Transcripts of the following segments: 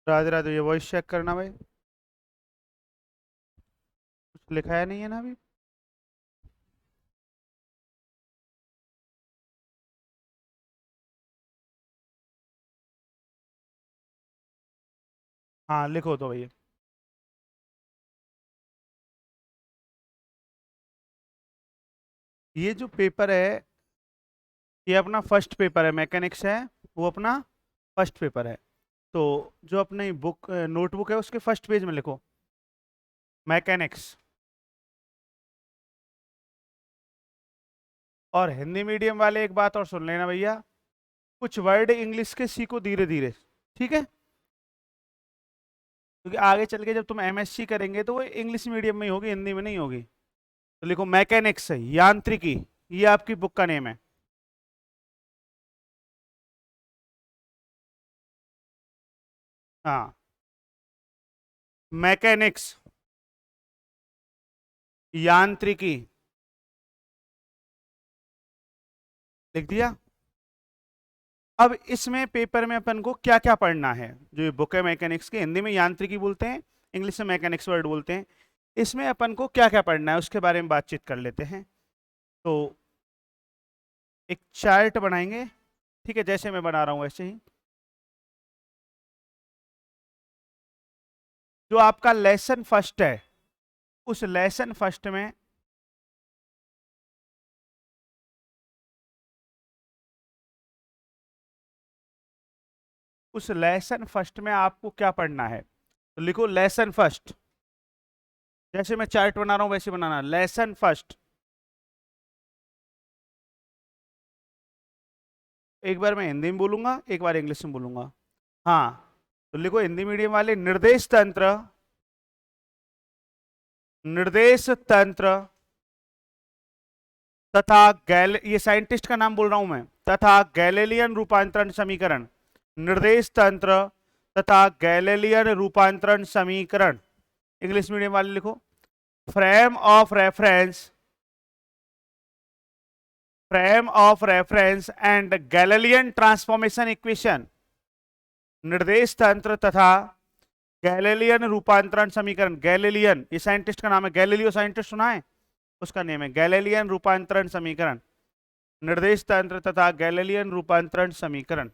राधे राधे, ये voice check करना भाई, कुछ लिखाया नहीं है ना अभी। हाँ लिखो तो भैया। ये जो पेपर है, ये अपना फर्स्ट पेपर है, मैकेनिक्स है, वो अपना फर्स्ट पेपर है। तो जो अपनी बुक नोटबुक है उसके फर्स्ट पेज में लिखो मैकेनिक्स। और हिंदी मीडियम वाले एक बात और सुन लेना भैया, कुछ वर्ड इंग्लिश के सीखो धीरे धीरे, ठीक है? क्योंकि आगे चल के जब तुम एमएससी करेंगे तो वो इंग्लिश मीडियम में ही होगी, हिंदी में नहीं होगी। तो लिखो मैकेनिक्स, यांत्रिकी, ये आपकी बुक का नेम है। हाँ, मैकेनिक्स, यांत्रिकी, लिख दिया। अब इसमें पेपर में अपन को क्या क्या पढ़ना है, जो ये बुक है मैकेनिक्स की, हिंदी में यांत्रिकी बोलते हैं, इंग्लिश में मैकेनिक्स वर्ड बोलते हैं। इसमें अपन को क्या क्या पढ़ना है उसके बारे में बातचीत कर लेते हैं। तो एक चार्ट बनाएंगे, ठीक है, जैसे मैं बना रहा हूँ वैसे ही। जो आपका लेसन फर्स्ट है, उस लेसन फर्स्ट में आपको क्या पढ़ना है, तो लिखो लेसन फर्स्ट। जैसे मैं चार्ट बना रहा हूं वैसे बनाना, लेसन फर्स्ट। एक बार मैं हिंदी में बोलूंगा, एक बार इंग्लिश में बोलूंगा। हाँ, तो लिखो हिंदी मीडियम वाले, निर्देश तंत्र, निर्देश तंत्र तथा ये साइंटिस्ट का नाम बोल रहा हूं मैं, तथा गैलीलियन रूपांतरण समीकरण, निर्देश तंत्र तथा गैलीलियन रूपांतरण समीकरण। इंग्लिश मीडियम वाले लिखो frame of reference, frame of reference and Galilean transformation equation, निर्देश तंत्र तथा गैलीलियन रूपांतरण समीकरण। गैलीलियन, ये साइंटिस्ट का नाम है, गैलीलियो साइंटिस्ट सुना है, उसका नेम है गैलीलियन रूपांतरण समीकरण, निर्देश तंत्र तथा गैलीलियन रूपांतरण समीकरण।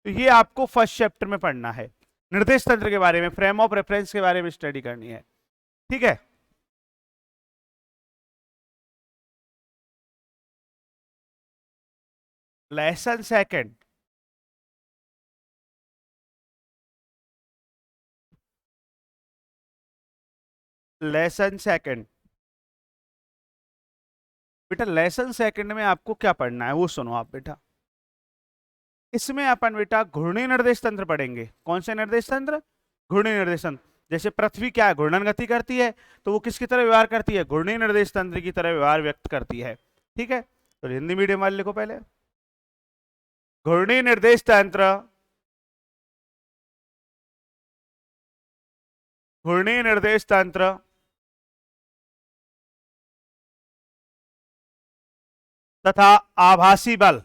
तो ये आपको फर्स्ट चैप्टर में पढ़ना है, निर्देश तंत्र के बारे में, फ्रेम ऑफ रेफरेंस के बारे में स्टडी करनी है, ठीक है? लेसन सेकंड, लेसन सेकंड, बेटा लेसन सेकंड में आपको क्या पढ़ना है वो सुनो आप बेटा। इसमें अपन बेटा घूर्णी निर्देश तंत्र पढ़ेंगे। कौन से निर्देश तंत्र? घूर्णी निर्देश तंत्र। जैसे पृथ्वी क्या है, घूर्णन गति करती है, तो वो किसकी तरह व्यवहार करती है? घूर्णी निर्देश तंत्र की तरह व्यवहार व्यक्त करती है, ठीक है? तो हिंदी मीडियम वाले लिखो पहले, घूर्णी निर्देश तंत्र, घूर्णी निर्देश तंत्र तथा आभासी बल।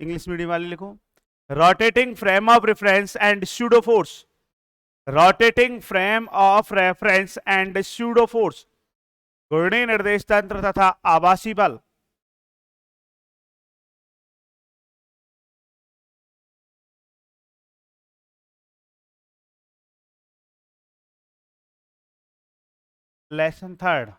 इंग्लिश मीडियम वाले लिखो rotating frame of reference and pseudo force, rotating frame of reference and pseudo force, घूर्णी निर्देश तंत्र तथा आभासी बल। लेसन थर्ड,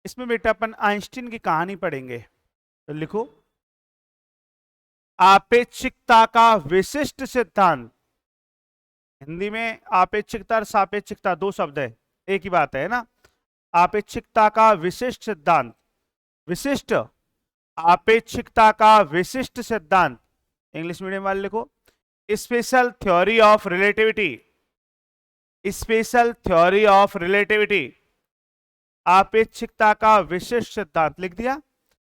इसमें बेटा अपन आइंस्टीन की कहानी पढ़ेंगे। तो लिखो आपेक्षिकता का विशिष्ट सिद्धांत। हिंदी में आपेक्षिकता और सापेक्षिकता दो शब्द है, एक ही बात है ना? आपेक्षिकता का विशिष्ट सिद्धांत, विशिष्ट, आपेक्षिकता का विशिष्ट सिद्धांत। इंग्लिश मीडियम वाले लिखो special theory of relativity, special theory of relativity, आपेक्षिकता का विशिष्ट सिद्धांत। लिख दिया।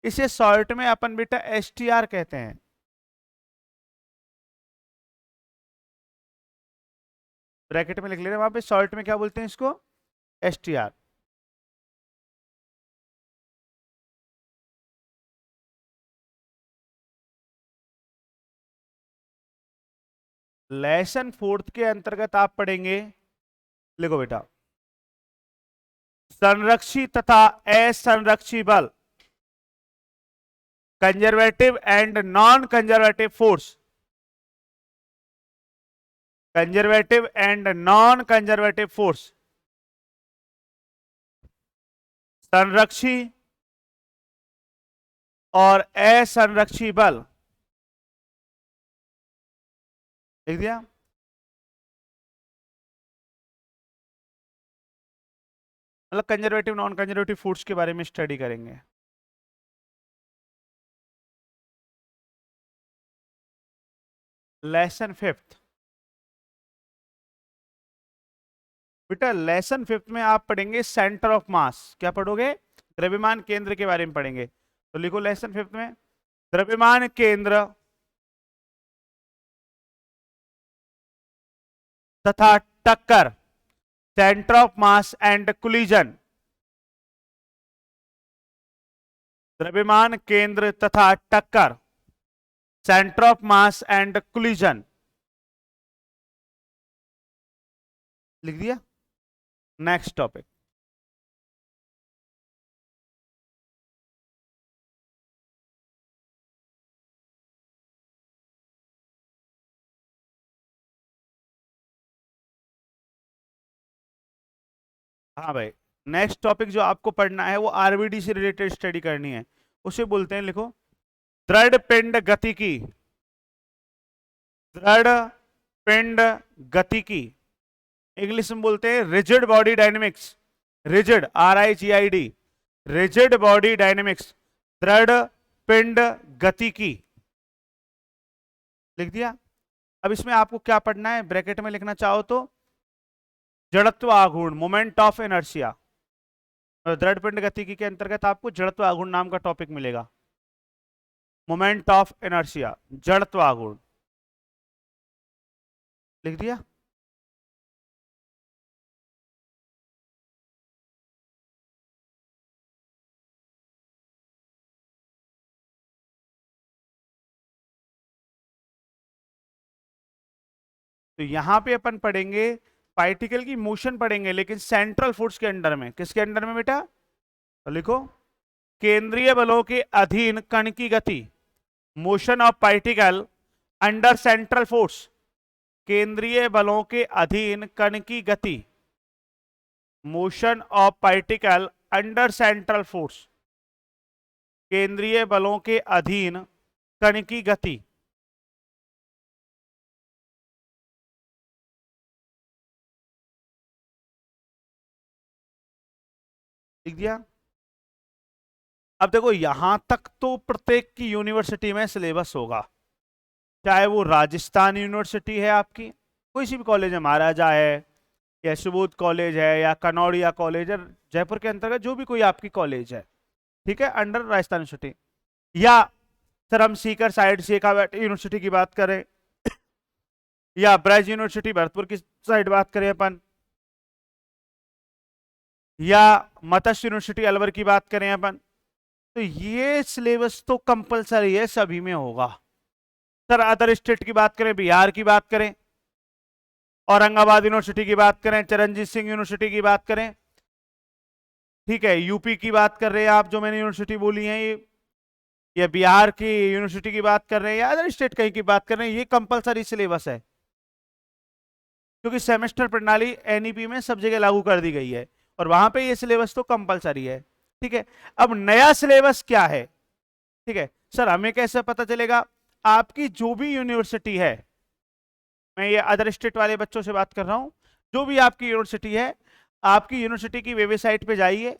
इसे शॉर्ट में अपन बेटा एसटीआर कहते हैं, ब्रैकेट में लिख लेना, वहां पे शॉर्ट में क्या बोलते हैं इसको? एसटीआर। लेसन फोर्थ के अंतर्गत आप पढ़ेंगे, लिखो बेटा, संरक्षी तथा असंरक्षी बल, conservative and non conservative force, conservative and non conservative force, संरक्षी और असंरक्षी बल, लिख दिया। मतलब कंजर्वेटिव नॉन कंजर्वेटिव फोर्स के बारे में स्टडी करेंगे। लेसन फिफ्थ, बेटा लेसन फिफ्थ में आप पढ़ेंगे सेंटर ऑफ मास। क्या पढ़ोगे? द्रव्यमान केंद्र के बारे में पढ़ेंगे। तो लिखो लेसन फिफ्थ में द्रव्यमान केंद्र तथा टक्कर, centre of mass and collision, द्रव्यमान केंद्र तथा टक्कर, centre of mass and collision, लिख दिया। नेक्स्ट टॉपिक, हाँ भाई, नेक्स्ट टॉपिक जो आपको पढ़ना है वो आरबीडी से रिलेटेड स्टडी करनी है, उसे बोलते हैं, लिखो, दृढ़ पिंड गतिकी, दृढ़ पिंड गतिकी, इंग्लिश में बोलते हैं rigid body dynamics, rigid RIGID, rigid body dynamics, दृढ़ पिंड गतिकी, लिख दिया। अब इसमें आपको क्या पढ़ना है, ब्रैकेट में लिखना चाहो तो जड़त्व आघूर्ण, मोमेंट ऑफ इनर्शिया, दृढ़ पिंड गतिकी के अंतर्गत आपको जड़त्व आघूर्ण नाम का टॉपिक मिलेगा, मोमेंट ऑफ इनर्शिया, जड़त्व आघूर्ण, लिख दिया। तो यहां पे अपन पढ़ेंगे पार्टिकल की मोशन पढ़ेंगे, लेकिन सेंट्रल फोर्स के अंडर में। किसके अंडर में बेटा? तो लिखो, केंद्रीय बलों के अधीन कण की गति, motion of particle under central force, केंद्रीय बलों के अधीन कण की गति, motion of particle under central force, केंद्रीय बलों के अधीन कण की गति, लिख दिया। अब देखो, यहां तक तो प्रत्येक की यूनिवर्सिटी में सिलेबस होगा, चाहे वो राजस्थान यूनिवर्सिटी है आपकी, कोई सी भी कॉलेज है, महाराजा है या सुबोध कॉलेज है या कनौड़िया कॉलेज है, जयपुर के अंतर्गत जो भी कोई आपकी कॉलेज है, ठीक है, अंडर राजस्थान यूनिवर्सिटी, या सर हम सीकर साइड से यूनिवर्सिटी की बात करें, या ब्रज यूनिवर्सिटी भरतपुर की साइड बात करें अपन, या मत्स्य यूनिवर्सिटी अलवर की बात करें अपन, तो ये सिलेबस तो कंपलसरी है, सभी में होगा। सर अदर स्टेट की बात करें, बिहार की बात करें, औरंगाबाद यूनिवर्सिटी की बात करें, चरणजीत सिंह यूनिवर्सिटी की बात करें, ठीक है, यूपी की बात कर रहे हैं आप, जो मैंने यूनिवर्सिटी बोली है ये, या बिहार की यूनिवर्सिटी की बात कर रहे हैं, या अदर स्टेट कहीं की बात कर रहे हैं, ये कंपलसरी सिलेबस है, क्योंकि सेमेस्टर प्रणाली एनईपी में सब जगह लागू कर दी गई है, और वहां पे ये सिलेबस तो कंपलसरी है, ठीक है। अब नया सिलेबस क्या है? ठीक है सर, हमें कैसे पता चलेगा? आपकी जो भी यूनिवर्सिटी है, मैं ये अदर स्टेट वाले बच्चों से बात कर रहा हूं, जो भी आपकी यूनिवर्सिटी है, आपकी यूनिवर्सिटी की वेबसाइट पे जाइए,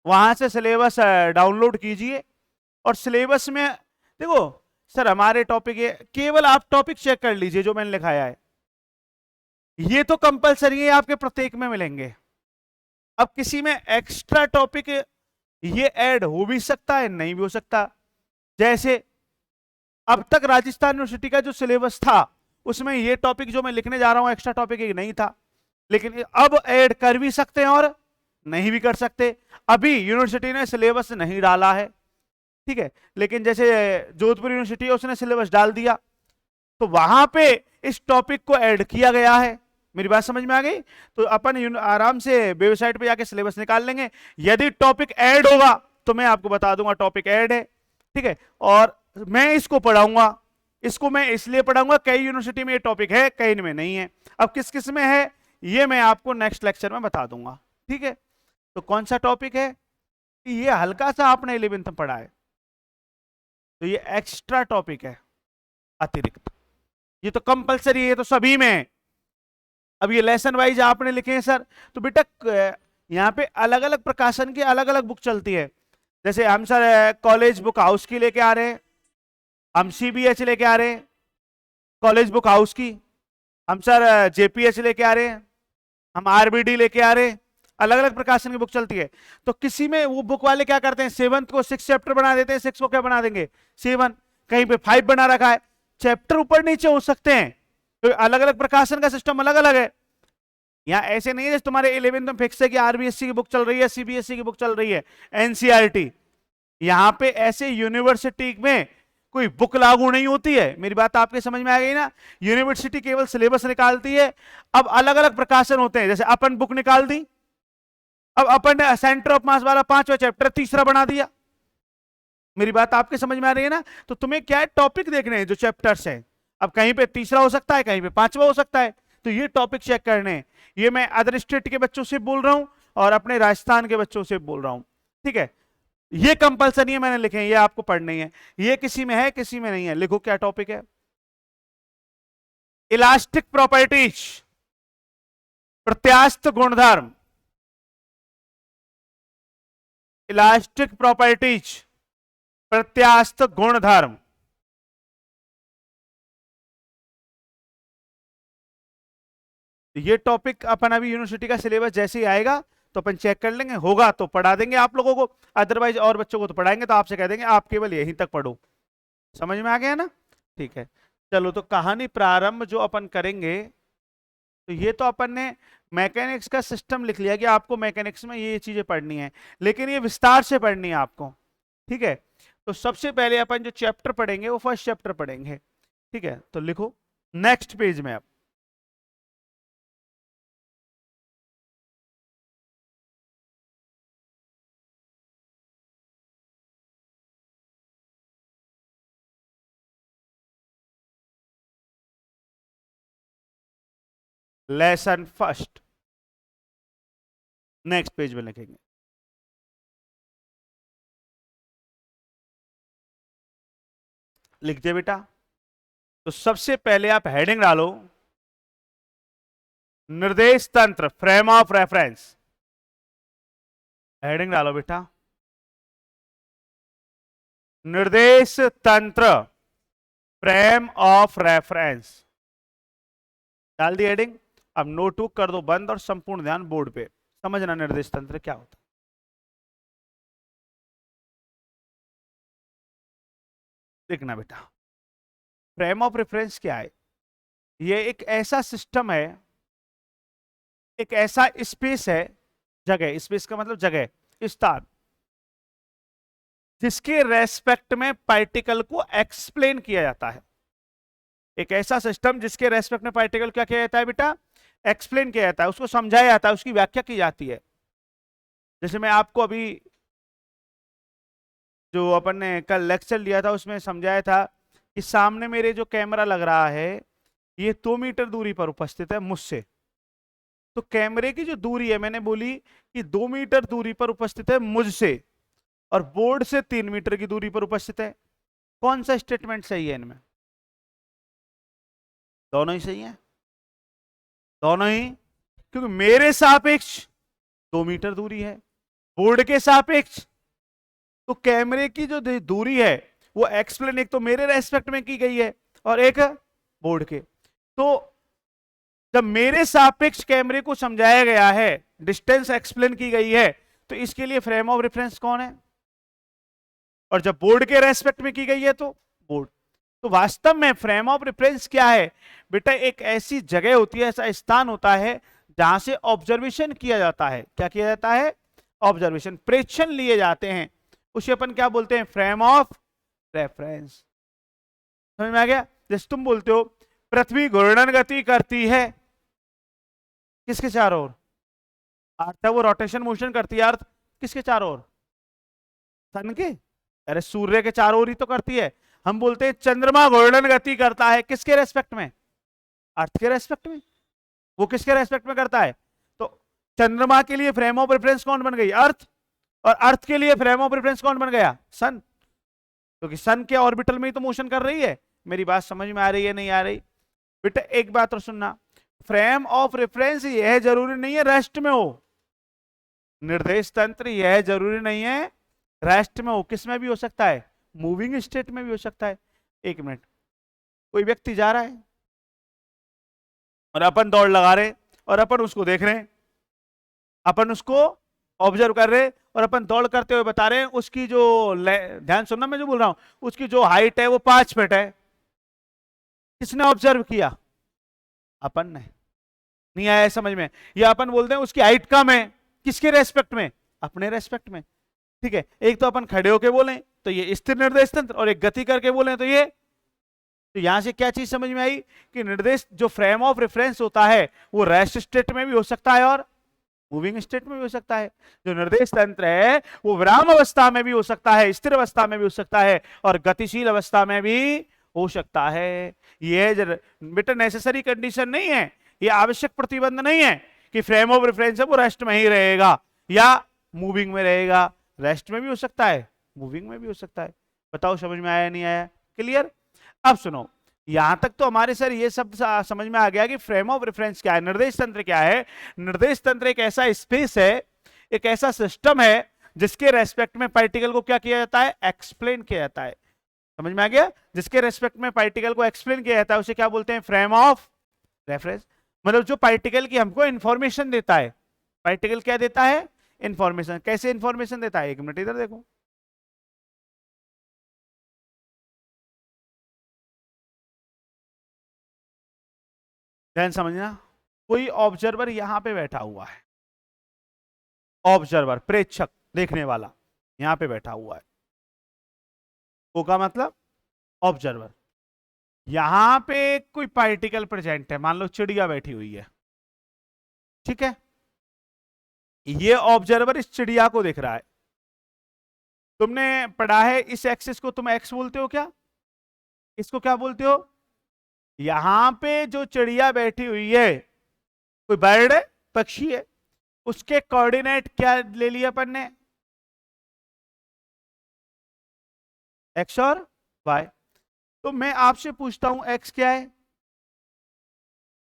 वहां से सिलेबस डाउनलोड कीजिए, और सिलेबस में देखो सर हमारे टॉपिक है, केवल आप टॉपिक चेक कर लीजिए जो मैंने लिखाया है, ये तो कंपलसरी है, आपके प्रत्येक में मिलेंगे। अब किसी में एक्स्ट्रा टॉपिक ये ऐड हो भी सकता है, नहीं भी हो सकता। जैसे अब तक राजस्थान यूनिवर्सिटी का जो सिलेबस था, उसमें ये टॉपिक जो मैं लिखने जा रहा हूं एक्स्ट्रा टॉपिक एक नहीं था, लेकिन अब ऐड कर भी सकते हैं और नहीं भी कर सकते। अभी यूनिवर्सिटी ने सिलेबस नहीं डाला है, ठीक है, लेकिन जैसे जोधपुर यूनिवर्सिटी है उसने सिलेबस डाल दिया, तो वहां पे इस टॉपिक को ऐड किया गया है। मेरी बात समझ में आ गई? तो अपन आराम से वेबसाइट पे जाके सिलेबस निकाल लेंगे। यदि टॉपिक ऐड होगा तो मैं आपको बता दूंगा टॉपिक ऐड है, ठीक है, और मैं इसको पढ़ाऊंगा। इसको मैं इसलिए पढ़ाऊंगा, कई यूनिवर्सिटी में ये टॉपिक है, कई में नहीं है। अब किस किस में है ये मैं आपको नेक्स्ट लेक्चर में बता दूंगा, ठीक है। तो कौन सा टॉपिक है? ये हल्का सा आपने 11th में पढ़ा है, तो ये एक्स्ट्रा टॉपिक है, अतिरिक्त। ये तो कंपलसरी है, ये तो सभी में है। अब ये लेसन वाइज आपने लिखे हैं सर, तो बेटा यहाँ पे अलग अलग प्रकाशन की अलग अलग बुक चलती है। जैसे हम सर कॉलेज बुक हाउस की लेके आ रहे हैं, हम सीबीएच लेके आ रहे हैं कॉलेज बुक हाउस की, हम सर जेपीएच लेके आ रहे हैं, हम आरबीडी लेके आ रहे हैं। अलग अलग प्रकाशन की बुक चलती है। तो किसी में वो बुक वाले क्या करते हैं, 7th को 6 चैप्टर बना देते हैं, 6 को क्या बना देंगे 7, कहीं पे 5 बना रखा है। चैप्टर ऊपर नीचे हो सकते हैं, तो अलग अलग प्रकाशन का सिस्टम अलग अलग है। यहाँ ऐसे नहीं है जैसे तुम्हारे 11th में फिक्स है कि आरबीएससी की बुक चल रही है, सीबीएसई की बुक चल रही है, एनसीईआरटी। यहाँ पे ऐसे यूनिवर्सिटी में कोई बुक लागू नहीं होती है। मेरी बात आपके समझ में आ गई ना? यूनिवर्सिटी केवल सिलेबस निकालती है। अब अलग अलग प्रकाशन होते हैं, जैसे अपन बुक निकाल दी, अब अपन ने सेंटर ऑफ मास वाला 5वां चैप्टर तीसरा बना दिया। मेरी बात आपके समझ में आ रही है ना? तो तुम्हें क्या है, टॉपिक देखने हैं जो चैप्टर्स है। अब कहीं पे तीसरा हो सकता है, कहीं पे 5वां हो सकता है, तो ये टॉपिक चेक करने हैं। ये मैं अदर स्टेट के बच्चों से बोल रहा हूं और अपने राजस्थान के बच्चों से बोल रहा हूं, ठीक है। ये कंपलसरी है, मैंने लिखे हैं, ये आपको पढ़नी है। ये किसी में है, किसी में नहीं है। लिखो क्या टॉपिक है। इलास्टिक प्रॉपर्टीज, प्रत्यास्थ गुणधर्म। इलास्टिक प्रॉपर्टीज, प्रत्यास्थ गुणधर्म। ये टॉपिक अपन अभी यूनिवर्सिटी का सिलेबस जैसे ही आएगा तो अपन चेक कर लेंगे, होगा तो पढ़ा देंगे आप लोगों को, अदरवाइज और बच्चों को तो पढ़ाएंगे तो आपसे कह देंगे आप केवल यहीं तक पढ़ो। समझ में आ गया ना? ठीक है, चलो तो कहानी प्रारंभ जो अपन करेंगे, तो ये तो अपन ने मैकेनिक्स का सिस्टम लिख लिया कि आपको मैकेनिक्स में ये चीजें पढ़नी है, लेकिन ये विस्तार से पढ़नी है आपको, ठीक है। तो सबसे पहले अपन जो चैप्टर पढ़ेंगे वो फर्स्ट चैप्टर पढ़ेंगे, ठीक है। तो लिखो नेक्स्ट पेज में आप, लेसन फर्स्ट, नेक्स्ट पेज में लिखेंगे। लिख दिया बेटा? तो सबसे पहले आप हेडिंग डालो, निर्देश तंत्र, फ्रेम ऑफ रेफरेंस। हेडिंग डालो बेटा, निर्देश तंत्र, फ्रेम ऑफ रेफरेंस। डाल दी हेडिंग। अब नोटबुक कर दो बंद और संपूर्ण ध्यान बोर्ड पे। समझना निर्देश तंत्र क्या होता है। देखना बेटा, फ्रेम ऑफ रेफरेंस क्या है? ये एक ऐसा सिस्टम है, एक ऐसा स्पेस है, जगह, स्पेस का मतलब जगह, स्थान, जिसके रेस्पेक्ट में पार्टिकल को एक्सप्लेन किया जाता है। एक ऐसा सिस्टम जिसके रेस्पेक्ट में पार्टिकल क्या किया जाता है बेटा? एक्सप्लेन किया जाता है, उसको समझाया जाता है, उसकी व्याख्या की जाती है। जैसे मैं आपको अभी जो अपन ने कल लेक्चर लिया था उसमें समझाया था कि सामने मेरे जो कैमरा लग रहा है ये 2 मीटर दूरी पर उपस्थित है मुझसे। तो कैमरे की जो दूरी है, मैंने बोली कि 2 मीटर दूरी पर उपस्थित है मुझसे, और बोर्ड से 3 मीटर की दूरी पर उपस्थित है। कौन सा स्टेटमेंट सही है इनमें? दोनों ही सही है, दोनों ही, क्योंकि मेरे सापेक्ष 2 मीटर दूरी है, बोर्ड के सापेक्ष, तो कैमरे की जो दूरी है वो एक्सप्लेन एक तो मेरे रेस्पेक्ट में की गई है और एक बोर्ड के। तो जब मेरे सापेक्ष कैमरे को समझाया गया है, डिस्टेंस एक्सप्लेन की गई है, तो इसके लिए फ्रेम ऑफ रेफरेंस कौन है? और जब बोर्ड के रेस्पेक्ट में की गई है तो बोर्ड। तो वास्तव में फ्रेम ऑफ रेफरेंस क्या है बेटा? एक ऐसी जगह होती है, ऐसा स्थान होता है जहां से ऑब्जर्वेशन किया जाता है। क्या किया जाता है? ऑब्जर्वेशन, प्रेक्षण लिए जाते हैं, उसे अपन क्या बोलते हैं? Frame of reference. समझ में आ गया? जैसे तुम बोलते हो पृथ्वी घूर्णन गति करती है किसके चारों ओर? अर्थ है वो रोटेशन मोशन करती है। अर्थ किसके चारों ओर? सन के? अरे सूर्य के चारों ओर ही तो करती है। हम बोलते हैं चंद्रमा घूर्णन गति करता है किसके रेस्पेक्ट में? अर्थ के रेस्पेक्ट में। वो किसके रेस्पेक्ट में करता है? तो चंद्रमा के लिए फ्रेम ऑफ रेफरेंस कौन बन गई? अर्थ। और अर्थ के लिए फ्रेम ऑफ रेफरेंस कौन बन गया? सन। क्योंकि सन के ऑर्बिटल में ही तो मोशन कर रही है। मेरी बात समझ में आ रही है नहीं आ रही? बेटा एक बात और सुनना, फ्रेम ऑफ रेफरेंस यह जरूरी नहीं है रेस्ट में हो। निर्देश तंत्र यह जरूरी नहीं है रेस्ट में हो, किस में भी हो सकता है? मूविंग स्टेट में भी हो सकता है। एक मिनट, कोई व्यक्ति जा रहा है और अपन दौड़ लगा रहे और अपन उसको देख रहे हैं, अपन उसको ऑब्जर्व कर रहे और अपन दौड़ करते हुए बता रहे हैं उसकी जो, ध्यान सुनना मैं जो बोल रहा हूं, उसकी जो हाइट है वो 5 फीट है। किसने ऑब्जर्व किया? अपन ने। नहीं आया समझ में? या अपन बोलते हैं उसकी हाइट कम है, किसके रेस्पेक्ट में? अपने रेस्पेक्ट में। ठीक है, एक तो अपन खड़े होके बोले तो ये स्थिर निर्देश तंत्र, और एक गति करके बोले तो ये। तो यहां से क्या चीज समझ में आई कि निर्देश जो फ्रेम ऑफ रेफरेंस होता है वो रेस्ट स्टेट में भी हो सकता है और मूविंग स्टेट में भी हो सकता है। जो निर्देश तंत्र है वो विराम अवस्था में भी हो सकता है, स्थिर अवस्था में भी हो सकता है और गतिशील अवस्था में भी हो सकता है। ये बेटा नेसेसरी कंडीशन नहीं है, ये आवश्यक प्रतिबंध नहीं है कि फ्रेम ऑफ रेफरेंस है वो रेस्ट में ही रहेगा या मूविंग में रहेगा। रेस्ट में भी हो सकता है, मूविंग में भी हो सकता है। बताओ समझ में आया नहीं आया? क्लियर? अब सुनो, यहां तक तो हमारे सर ये सब समझ में आ गया कि फ्रेम ऑफ रेफरेंस क्या है, निर्देश तंत्र क्या है। निर्देश तंत्र एक ऐसा स्पेस है, एक ऐसा सिस्टम है जिसके रेस्पेक्ट में पार्टिकल को क्या किया जाता है? एक्सप्लेन किया जाता है। समझ में आ गया? जिसके रेस्पेक्ट में पार्टिकल को एक्सप्लेन किया जाता है उसे क्या बोलते हैं? Frame of reference. मतलब जो पार्टिकल की हमको इंफॉर्मेशन देता है। पार्टिकल क्या देता है? इंफॉर्मेशन। कैसे इंफॉर्मेशन देता है? एक मिनट इधर देखो, ध्यान समझना। कोई ऑब्जर्वर यहां पे बैठा हुआ है, ऑब्जर्वर प्रेक्षक देखने वाला यहां पे बैठा हुआ है। वो का मतलब ऑब्जर्वर। यहां पे कोई पार्टिकल प्रेजेंट है, मान लो चिड़िया बैठी हुई है, ठीक है। ये ऑब्जर्वर इस चिड़िया को देख रहा है। तुमने पढ़ा है इस एक्सिस को तुम एक्स बोलते हो क्या? इसको क्या बोलते हो? यहां पे जो चिड़िया बैठी हुई है, कोई बर्ड है, पक्षी है, उसके कोऑर्डिनेट क्या ले लिया अपन ने? एक्स और वाई। तो मैं आपसे पूछता हूं एक्स क्या है?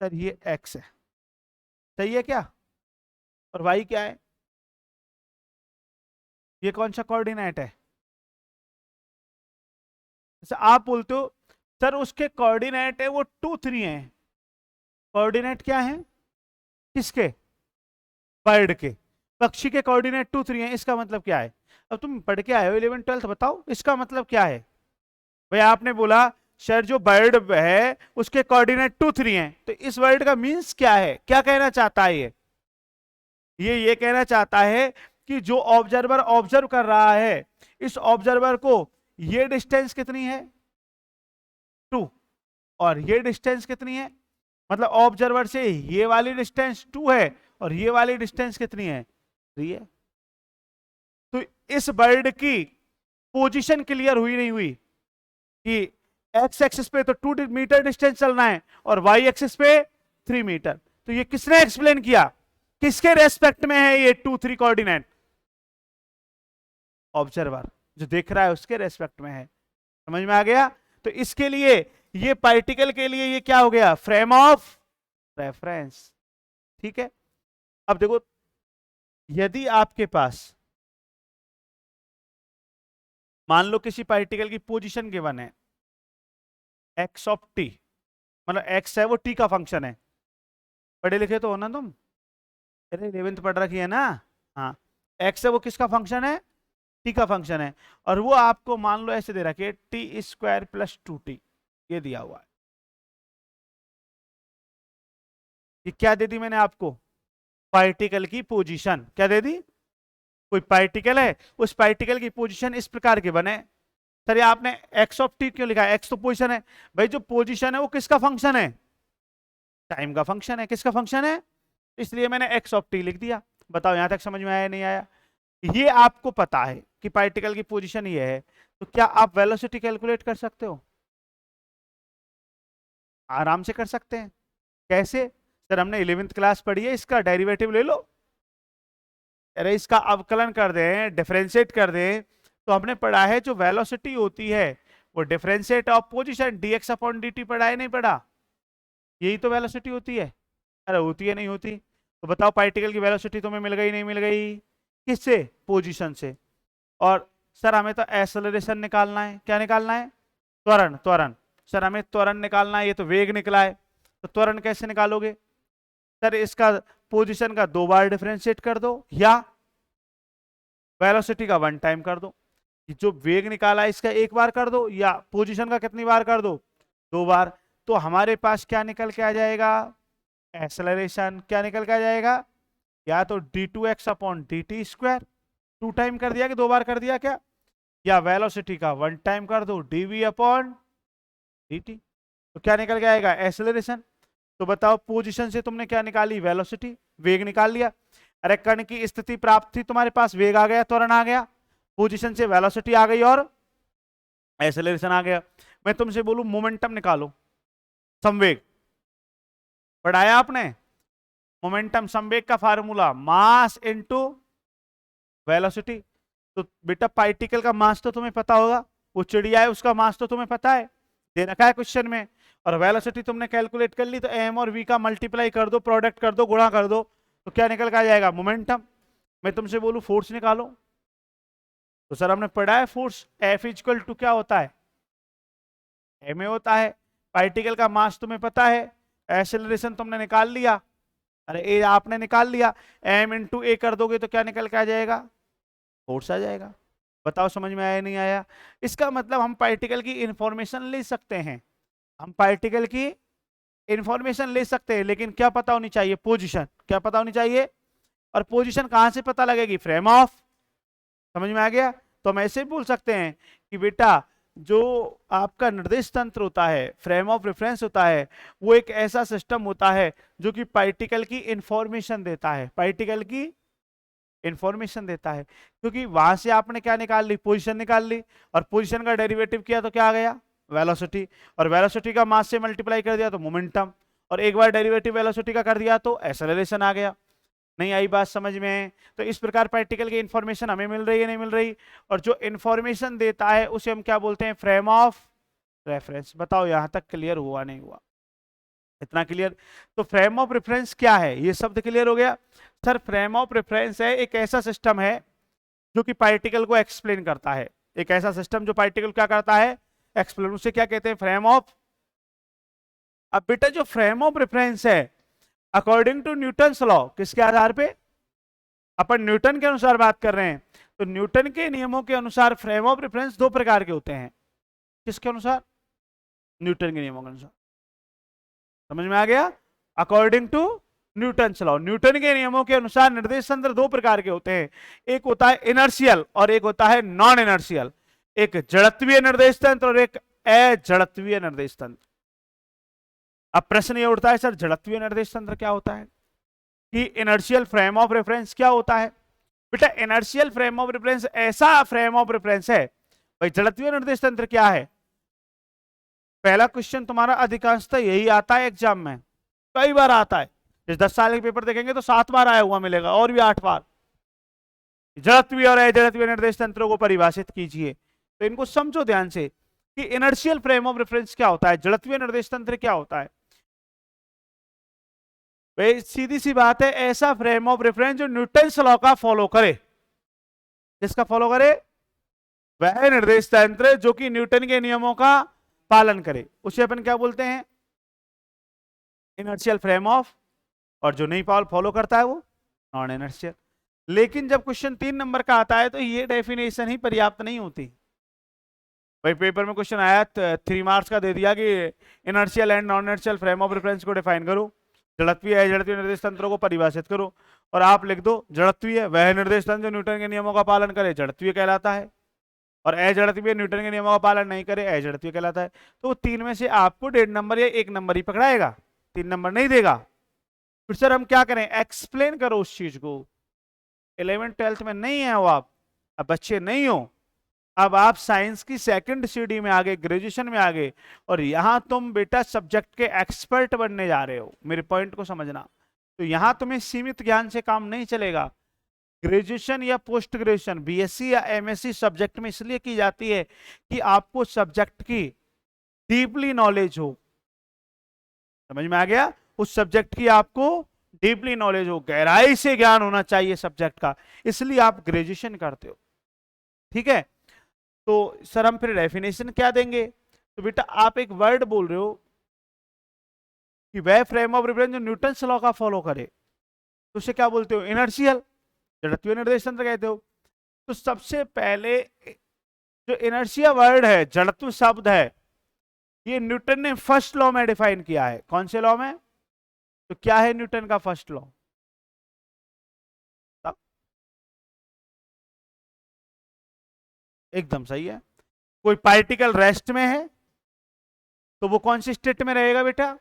सर ये एक्स है, सही है क्या? और वाई क्या है? ये कौन सा कोऑर्डिनेट है? जैसे आप बोलते हो सर उसके कोऑर्डिनेट है वो 2 3 है। कोऑर्डिनेट क्या है किसके? बर्ड के। पक्षी के कोऑर्डिनेट 2 3 है, इसका मतलब क्या है? अब तुम पढ़ के आए हो 11 12, बताओ इसका मतलब क्या है? भाई आपने बोला सर जो बर्ड है उसके कोऑर्डिनेट 2 3 है, तो इस वर्ड का मीन्स क्या है? क्या कहना चाहता है ये कहना चाहता है कि जो ऑब्जर्वर ऑब्जर्व कर रहा है, इस ऑब्जर्वर को ये डिस्टेंस कितनी है? 2। और ये डिस्टेंस कितनी है? मतलब ऑब्जर्वर से ये वाली डिस्टेंस 2 है और ये वाली डिस्टेंस कितनी है? 3 है। तो इस बर्ड की पोजीशन क्लियर हुई नहीं हुई कि एक्स एक्सिस पे तो 2 मीटर डिस्टेंस चलना है और वाई एक्सिस पे 3 मीटर। तो ये किसने एक्सप्लेन किया? किसके रेस्पेक्ट में है ये 2 3 कोऑर्डिनेट? ऑब्जर्वर जो देख रहा है उसके रेस्पेक्ट में है। समझ में आ गया? तो इसके लिए ये पार्टिकल के लिए ये क्या हो गया? Frame of reference. ठीक है। अब देखो, यदि आपके पास मान लो किसी पार्टिकल की पोजीशन गिवन है एक्स ऑफ टी, मतलब एक्स है वो टी का फंक्शन है। पढ़े लिखे तो हो ना तुम? अरे 11th पढ़ रखी है ना? हाँ, एक्स है वो किसका फंक्शन है? टी का फंक्शन है। और वो आपको मान लो ऐसे दे रखी है टी स्क्वायर प्लस 2t, ये दिया हुआ है। ये क्या दे दी मैंने आपको? पार्टिकल की पोजीशन। क्या दे दी? कोई पार्टिकल है, उस पार्टिकल की पोजीशन इस प्रकार के बने सर ये आपने एक्स ऑफ टी क्यों लिखा है? एक्स तो पोजीशन है भाई, जो पोजीशन है वो किसका फंक्शन है? टाइम का फंक्शन है। किसका फंक्शन है? इसलिए मैंने एक्स ऑफ टी लिख दिया। बताओ यहां तक समझ में आया नहीं आया? ये आपको पता है कि पार्टिकल की पोजीशन ये है, तो क्या आप वेलोसिटी कैलकुलेट कर सकते हो? आराम से कर सकते हैं। कैसे? सर हमने 11वीं क्लास पढ़ी है, इसका डेरिवेटिव ले लो। अरे इसका अवकलन कर दें, डिफरेंशिएट कर दें, तो हमने पढ़ा है जो वेलोसिटी होती है वो differentiate of position dx upon dt पढ़ा है, नहीं पढ़ा? यही तो वेलोसिटी होती है। अरे होती है नहीं होती? तो बताओ पार्टिकल की वेलोसिटी तुम्हें मिल गई नहीं मिल गई? किससे? पोजीशन से। और सर हमें तो एक्सेलरेशन निकालना है। क्या निकालना है? त्वरण। त्वरण सर हमें त्वरण निकालना है, ये तो वेग निकला है, तो त्वरण कैसे निकालोगे? सर इसका पोजीशन का 2 बार डिफरेंशिएट कर दो, या वेलोसिटी का 1 टाइम कर दो। जो वेग निकाला है इसका 1 बार कर दो, या पोजीशन का कितनी बार कर दो? 2 बार। तो हमारे पास क्या निकल के आ जाएगा? एक्सेलरेशन। क्या निकल के आ जाएगा? या तो d2x upon dt square, 2 time कर दिया कि 2 बार कर दिया क्या? या वेलोसिटी का 1 टाइम कर दो, dv अपॉन dt। तो क्या निकल के आएगा? एक्सेलरेशन। तो बताओ पोजीशन से तुमने क्या निकाली? वेलोसिटी, वेग निकाल लिया। अरे कण की स्थिति प्राप्त थी, तुम्हारे पास वेग आ गया, त्वरण आ गया, पोजीशन से वेलोसिटी आ गई और एक्सेलरेशन आ गया। मैं तुमसे बोलूं मोमेंटम निकालो, संवेग, पढ़ाया आपने? मोमेंटम संवेग का फार्मूला मास इनटू वेलोसिटी। तो बेटा पार्टिकल का मास तो तुम्हें पता होगा, वो चिड़िया है उसका मास तो तुम्हें पता है, दे रखा है क्वेश्चन में। और वेलोसिटी तुमने कैलकुलेट कर ली, तो एम और वी का मल्टीप्लाई कर दो, प्रोडक्ट कर दो, गुणा कर दो, तो क्या निकल कर आ जाएगा? मोमेंटम। मैं तुमसे बोलूं फोर्स निकालो, तो सर हमने पढ़ा है फोर्स एफ इक्वल टू क्या होता है? एम ए होता है। पार्टिकल का मास तुम्हें पता है, एक्सेलरेशन तुमने निकाल लिया, अरे ए आपने निकाल लिया, एम इंटू ए कर दोगे तो क्या निकल के आ जाएगा? फोर्स आ जाएगा। बताओ समझ में आया नहीं आया? इसका मतलब हम पार्टिकल की इंफॉर्मेशन ले सकते हैं, हम पार्टिकल की इंफॉर्मेशन ले सकते हैं, लेकिन क्या पता होनी चाहिए? पोजीशन। क्या पता होनी चाहिए? और पोजीशन कहां से पता लगेगी? Frame of. समझ में आ गया? तो हम ऐसे बोल सकते हैं कि बेटा जो आपका निर्देश तंत्र होता है, फ्रेम ऑफ रेफरेंस होता है, वो एक ऐसा सिस्टम होता है जो कि पार्टिकल की इंफॉर्मेशन देता है, पार्टिकल की इंफॉर्मेशन देता है। क्योंकि वहां से आपने क्या निकाल ली? पोजीशन निकाल ली, और पोजीशन का डेरिवेटिव किया तो क्या आ गया? वेलोसिटी। और वेलोसिटी का मास से मल्टीप्लाई कर दिया तो मोमेंटम, और एक बार डेरिवेटिव वेलोसिटी का कर दिया तो एक्सेलरेशन आ गया। नहीं आई बात समझ में? तो इस प्रकार पार्टिकल की इंफॉर्मेशन हमें मिल रही है, नहीं मिल रही? और जो इंफॉर्मेशन देता है उसे हम क्या बोलते हैं? Frame of reference. बताओ यहां तक क्लियर हुआ नहीं हुआ? इतना क्लियर? तो फ्रेम ऑफ रेफरेंस क्या है, ये शब्द क्लियर हो गया? सर फ्रेम ऑफ रेफरेंस है एक ऐसा सिस्टम है जो कि पार्टिकल को एक्सप्लेन करता है, एक ऐसा सिस्टम जो पार्टिकल क्या करता है? एक्सप्लेन। उसे क्या कहते हैं? Frame of. अब बेटा जो फ्रेम ऑफ रेफरेंस है अकॉर्डिंग टू न्यूटन्स लॉ, किसके आधार पे? अपन न्यूटन के अनुसार बात कर रहे हैं, तो न्यूटन के नियमों के अनुसार फ्रेम ऑफ रेफरेंस 2 प्रकार के होते हैं। किसके अनुसार? न्यूटन के नियमों के अनुसार। समझ में आ गया? According to Newton's law, Newton के नियमों के अनुसार निर्देश तंत्र 2 प्रकार के होते हैं, एक होता है इनर्शियल और एक होता है नॉन इनर्शियल। एक जड़त्वीय निर्देश तंत्र और एक अजड़त्वीय निर्देश तंत्र। अब प्रश्न ये उठता है, सर जड़त्वीय निर्देश तंत्र क्या होता है? कि इनर्शियल फ्रेम ऑफ रेफरेंस क्या होता है? बेटा इनर्शियल फ्रेम ऑफ रेफरेंस ऐसा फ्रेम ऑफ रेफरेंस है। भाई जड़त्वीय निर्देश तंत्र क्या है? पहला क्वेश्चन तुम्हारा अधिकांशतः यही आता है एग्जाम में, कई बार आता है। इस 10 साल के पेपर देखेंगे तो 7 बार आया हुआ मिलेगा, और भी 8 बार। जड़त्वीय और अजड़त्वीय निर्देश तंत्रों को परिभाषित कीजिए। तो इनको समझो ध्यान से कि इनर्शियल फ्रेम ऑफ रेफरेंस क्या होता है, जड़त्वीय निर्देश तंत्र क्या होता है। भाई सीधी सी बात है, ऐसा फ्रेम ऑफ रेफरेंस जो न्यूटन्स लॉ का फॉलो करे। किसका फॉलो करे? वह निर्देश तंत्र जो कि न्यूटन के नियमों का पालन करे, उसे अपन क्या बोलते हैं? Inertial frame of. और जो नहीं फॉलो करता है वो नॉन इनर्शियल। लेकिन जब क्वेश्चन 3 नंबर का आता है तो ये डेफिनेशन ही पर्याप्त नहीं होती। भाई पेपर में क्वेश्चन आया 3 मार्क्स का, दे दिया कि inertial and non inertial frame of reference को डिफाइन करो, जड़त्वीय अजड़त्वीय निर्देश तंत्रों को परिभाषित करो, और आप लिख दो जड़त्वीय वह निर्देश तंत्र जो न्यूटन के नियमों का पालन करे, जड़त्वीय कहलाता है। और अजड़त्वीय न्यूटन के नियमों का पालन नहीं करे अजड़त्वीय कहलाता है। तो 3 में से आपको 1.5 नंबर या 1 नंबर ही पकड़ाएगा, 3 नंबर नहीं देगा। फिर सर हम क्या करें, एक्सप्लेन करो उस चीज को। 11th 12th में नहीं है वो, आप अब बच्चे नहीं हो, अब आप साइंस की सेकंड सीडी में आ गए, ग्रेजुएशन में आ गए, और यहां तुम बेटा सब्जेक्ट के एक्सपर्ट बनने जा रहे हो। मेरे पॉइंट को समझना। तो यहां तुम्हें सीमित ज्ञान से काम नहीं चलेगा। ग्रेजुएशन या पोस्ट ग्रेजुएशन, बीएससी या एमएससी सब्जेक्ट में इसलिए की जाती है कि आपको सब्जेक्ट की डीपली नॉलेज हो। समझ में आ गया? उस सब्जेक्ट की आपको डीपली नॉलेज हो, गहराई से ज्ञान होना चाहिए सब्जेक्ट का, इसलिए आप ग्रेजुएशन करते हो। ठीक है, तो सर हम फिर डेफिनेशन क्या देंगे? तो बेटा आप एक वर्ड बोल रहे हो कि वह फ्रेम ऑफ रेफरेंस जो न्यूटन्स लॉ का फॉलो करे, तो उसे क्या बोलते हो? इनर्शियल, जड़त्वीय निर्देश तंत्र कहते हो। तो सबसे पहले जो इनर्शिया वर्ड है, जड़त्व शब्द है, ये न्यूटन ने फर्स्ट लॉ में डिफाइन किया है। कौन से लॉ में? तो क्या है न्यूटन का फर्स्ट लॉ? एकदम सही है। कोई पार्टिकल रेस्ट में है तो वो कौन सी स्टेट में रहेगा बेटा?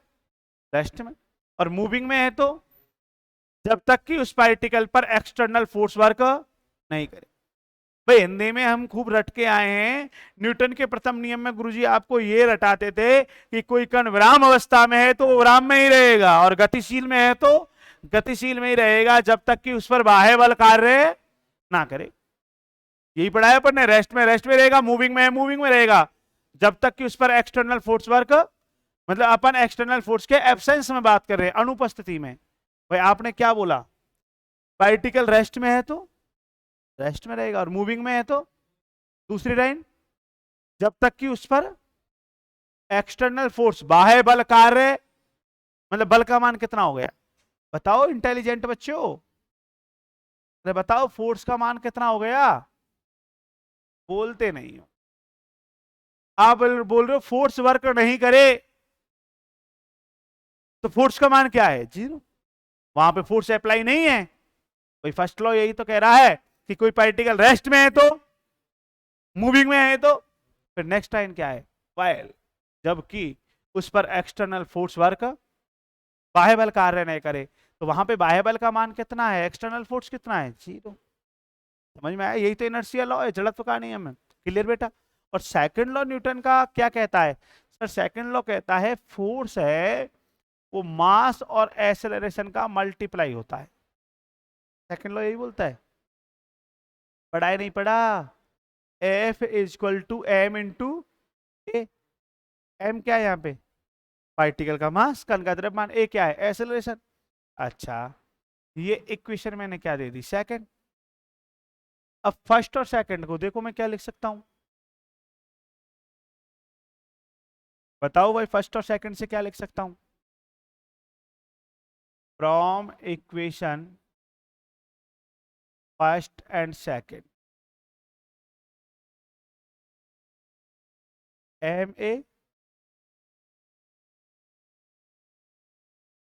रेस्ट में। और मूविंग में है तो जब तक कि उस पार्टिकल पर एक्सटर्नल फोर्स वर्क नहीं करे। भाई हिंदी में हम खूब रट के आए हैं। न्यूटन के प्रथम नियम में गुरुजी आपको ये रटाते थे कि कोई कण विराम अवस्था में है तो वो विराम में ही रहेगा, और गतिशील में है तो गतिशील में ही रहेगा जब तक कि उस पर बाह्य बल कार्य ना करे। यही पढ़ाया अपन ने। रेस्ट में रहेगा, मूविंग में है, मूविंग में रहेगा जब तक कि उस पर एक्सटर्नल फोर्स वर्क, मतलब अपन एक्सटर्नल फोर्स के एब्सेंस में बात कर रहे हैं, अनुपस्थिति में। भाई आपने क्या बोला? पार्टिकल रेस्ट में है तो रेस्ट में रहेगा, और मूविंग में है तो दूसरी लाइन, जब तक कि उस पर एक्सटर्नल फोर्स बाह्य बल कार्य, मतलब बल का मान कितना हो गया? बताओ इंटेलिजेंट बच्चों, अरे बताओ फोर्स का मान कितना हो गया? बोलते नहीं हो। आप बोल रहे हो फोर्स वर्क नहीं करे, तो फोर्स का मान क्या है? 0। वहां पे फोर्स अप्लाई नहीं है। भाई फर्स्ट लॉ यही तो कह रहा है कि कोई पार्टिकल रेस्ट में है तो, मूविंग में है तो, फिर नेक्स्ट लाइन क्या है? वाइल, जबकि उस पर एक्सटर्नल फोर्स वर्क, बाह्य बल कार्य नहीं करे। तो वहां पे बाह्य बल का मान कितना है, एक्सटर्नल फोर्स कितना है? 0। समझ में आया? यही तो इनर्शिया लॉ है, जड़त्व का नियम है। क्लियर बेटा? और सेकंड लॉ न्यूटन का क्या कहता है? सर सेकंड लॉ कहता है फोर्स है वो मास और एक्सेलरेशन का मल्टीप्लाई होता है। सेकंड लॉ यही बोलता है। पढ़ा है नहीं पढ़ा? F is equal to M into A. M क्या है यहाँ पे? पार्टिकल का मास, कण का द्रव्यमान। ए क्या है? एक्सेलरेशन। अच्छा, ये इक्वेशन मैंने क्या दे दी? सेकंड। अब फर्स्ट और सेकंड को देखो मैं क्या लिख सकता हूं, बताओ भाई। फर्स्ट और सेकंड से क्या लिख सकता हूं? From equation first and second, M A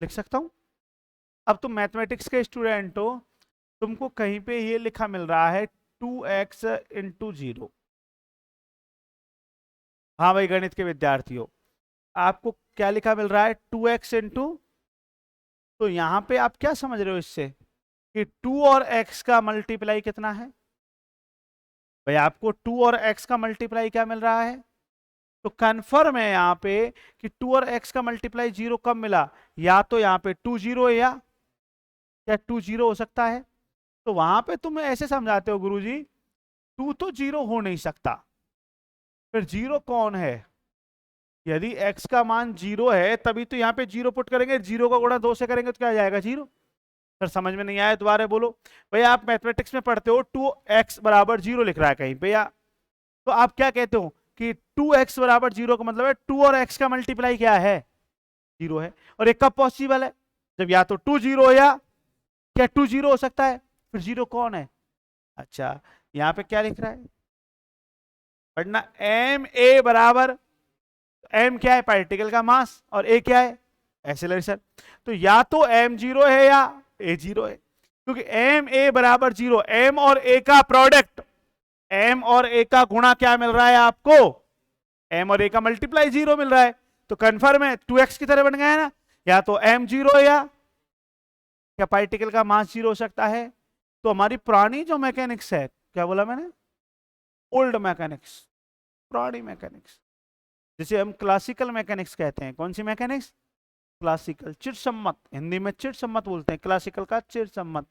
लिख सकता हूं। अब तुम मैथमेटिक्स के स्टूडेंट हो, तुमको कहीं पे ये लिखा मिल रहा है 2x इंटू 0। हाँ भाई गणित के विद्यार्थी हो, आपको क्या लिखा मिल रहा है? 2x इंटू, तो यहां पे आप क्या समझ रहे हो इससे कि 2 और x का मल्टीप्लाई कितना है? भाई आपको 2 और x का मल्टीप्लाई क्या मिल रहा है? तो कन्फर्म है यहाँ पे कि 2 और x का मल्टीप्लाई 0 कब मिला? या तो यहाँ पे 2 0 है, या क्या 2 0 हो सकता है? तो वहां पे तुम ऐसे समझाते हो गुरुजी 2 तो 0 हो नहीं सकता, फिर 0 कौन है? यदि x का मान 0 है तभी तो यहाँ पे 0 पुट करेंगे, 0 का गुणा 2 से करेंगे तो क्या आ जाएगा? 0। सर समझ में नहीं आया, दोबारा बोलो। भैया आप मैथमेटिक्स में पढ़ते हो 2x बराबर 0 लिख रहा है कहीं पे, या तो आप क्या कहते हो कि 2x बराबर 0 का मतलब है 2 और x का मल्टीप्लाई क्या है? 0 है। और ये कब पॉसिबल है? जब या तो 2 0 या क्या 2 0 हो सकता है, फिर 0 कौन है? अच्छा, यहां पे क्या लिख रहा है पढ़ना? एम ए बराबर, एम क्या है? पार्टिकल का मास, और ए क्या है? एक्सेलरेशन। तो या तो एम 0 है या ए 0 है, क्योंकि एम ए बराबर 0, एम और ए का प्रोडक्ट एम और ए का गुणा क्या मिल रहा है आपको, एम और ए का मल्टीप्लाई 0 मिल रहा है, तो कन्फर्म है 2x की तरह बन गया है ना, या तो m 0 या क्या पार्टिकल का मास 0 हो सकता है। तो हमारी पुरानी जो मैकेनिक्स है, क्या बोला मैंने, ओल्ड मैकेनिक्स, पुरानी मैकेनिक्स, जिसे हम क्लासिकल मैकेनिक्स कहते हैं। कौन सी मैकेनिक्स, क्लासिकल, चिरसम्मत, हिंदी में चिरसम्मत बोलते हैं, क्लासिकल का चिरसम्मत,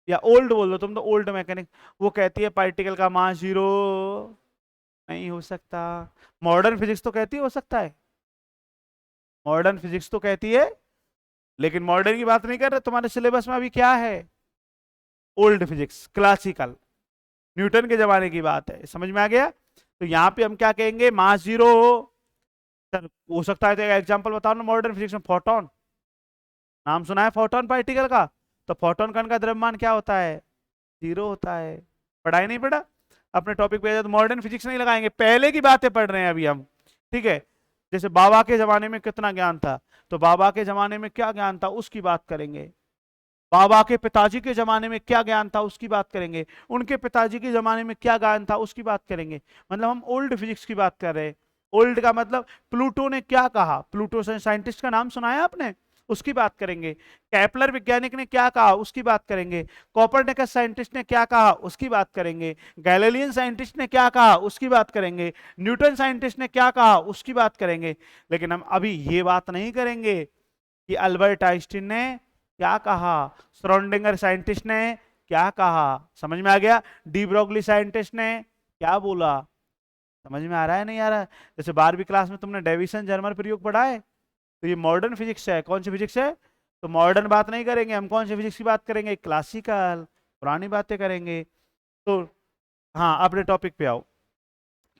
या ओल्ड बोल दो तुम तो, ओल्ड मैकेनिक, वो कहती है पार्टिकल का मास 0 नहीं हो सकता। मॉडर्न फिजिक्स तो कहती है हो सकता है, मॉडर्न फिजिक्स तो कहती है, लेकिन मॉडर्न की बात नहीं कर रहे, तुम्हारे सिलेबस में अभी क्या है, ओल्ड फिजिक्स, क्लासिकल, न्यूटन के जमाने की बात है। समझ में आ गया। तो यहां पे हम क्या कहेंगे, मास 0 हो सकता है। तो एक एग्जांपल बताओ ना मॉडर्न फिजिक्स में, फोटोन, नाम सुना है फोटोन पार्टिकल का, तो फोटोन कण का द्रव्यमान क्या होता है, 0 होता है। पढ़ाई नहीं पढ़ा अपने टॉपिक पे, तो मॉडर्न फिजिक्स नहीं लगाएंगे, पहले की बातें पढ़ रहे हैं अभी हम, ठीक है। जैसे बाबा के जमाने में कितना ज्ञान था, तो बाबा के जमाने में क्या ज्ञान था उसकी बात करेंगे। बाबा के पिताजी के जमाने में क्या ज्ञान था उसकी बात करेंगे, उनके पिताजी के जमाने में क्या ज्ञान था उसकी बात करेंगे। मतलब हम ओल्ड फिजिक्स की बात कर रहे हैं। ओल्ड का मतलब प्लूटो ने क्या कहा, प्लूटो साइंटिस्ट का नाम सुना है आपने, उसकी बात करेंगे। कैपलर वैज्ञानिक ने क्या कहा उसकी बात करेंगे। कोपरनिकस साइंटिस्ट ने क्या कहा उसकी बात करेंगे। गैलीलियन साइंटिस्ट ने क्या कहा उसकी बात करेंगे। न्यूटन साइंटिस्ट ने क्या कहा उसकी बात करेंगे। लेकिन हम अभी ये बात नहीं करेंगे कि अल्बर्ट आइंस्टीन ने क्या कहा, श्रोडिंगर साइंटिस्ट ने क्या कहा। समझ में आ गया। डी ब्रोगली साइंटिस्ट ने क्या बोला। समझ में आ रहा है नहीं आ रहा है। जैसे 12वीं क्लास में तुमने डेविसन जर्मर प्रयोग पढ़ा है, तो ये मॉडर्न फिजिक्स है। कौन सी फिजिक्स है, तो मॉडर्न बात नहीं करेंगे हम, कौन सी फिजिक्स की बात करेंगे, क्लासिकल, पुरानी बातें करेंगे। तो हाँ अपने टॉपिक पे आओ।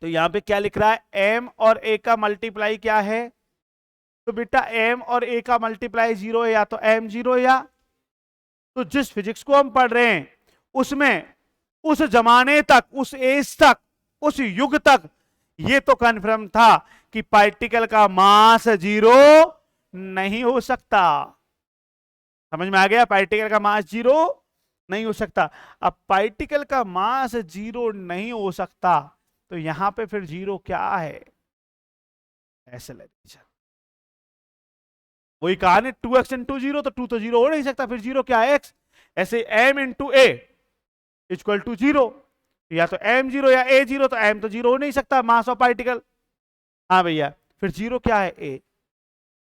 तो यहाँ पे क्या लिख रहा है, एम और ए का मल्टीप्लाई क्या है, तो बेटा एम और ए का मल्टीप्लाई 0 है, या तो एम 0 या, तो जिस फिजिक्स को हम पढ़ रहे हैं उसमें उस जमाने तक, उस एज तक, उस युग तक ये तो कन्फर्म था कि पार्टिकल का मास 0 नहीं हो सकता। समझ में आ गया, पार्टिकल का मास 0 नहीं हो सकता। अब पार्टिकल का मास 0 नहीं हो सकता, तो यहां पे फिर 0 क्या है, एक्सेलरेशन। वही कहा ने 2x इंटू 0, तो 2 तो 0 हो नहीं सकता, फिर 0 क्या है, x। ऐसे m into A equal to 0, या तो m 0 या a 0, तो m तो 0 हो नहीं सकता, मास ऑफ पार्टिकल। हाँ भैया, फिर 0 क्या है,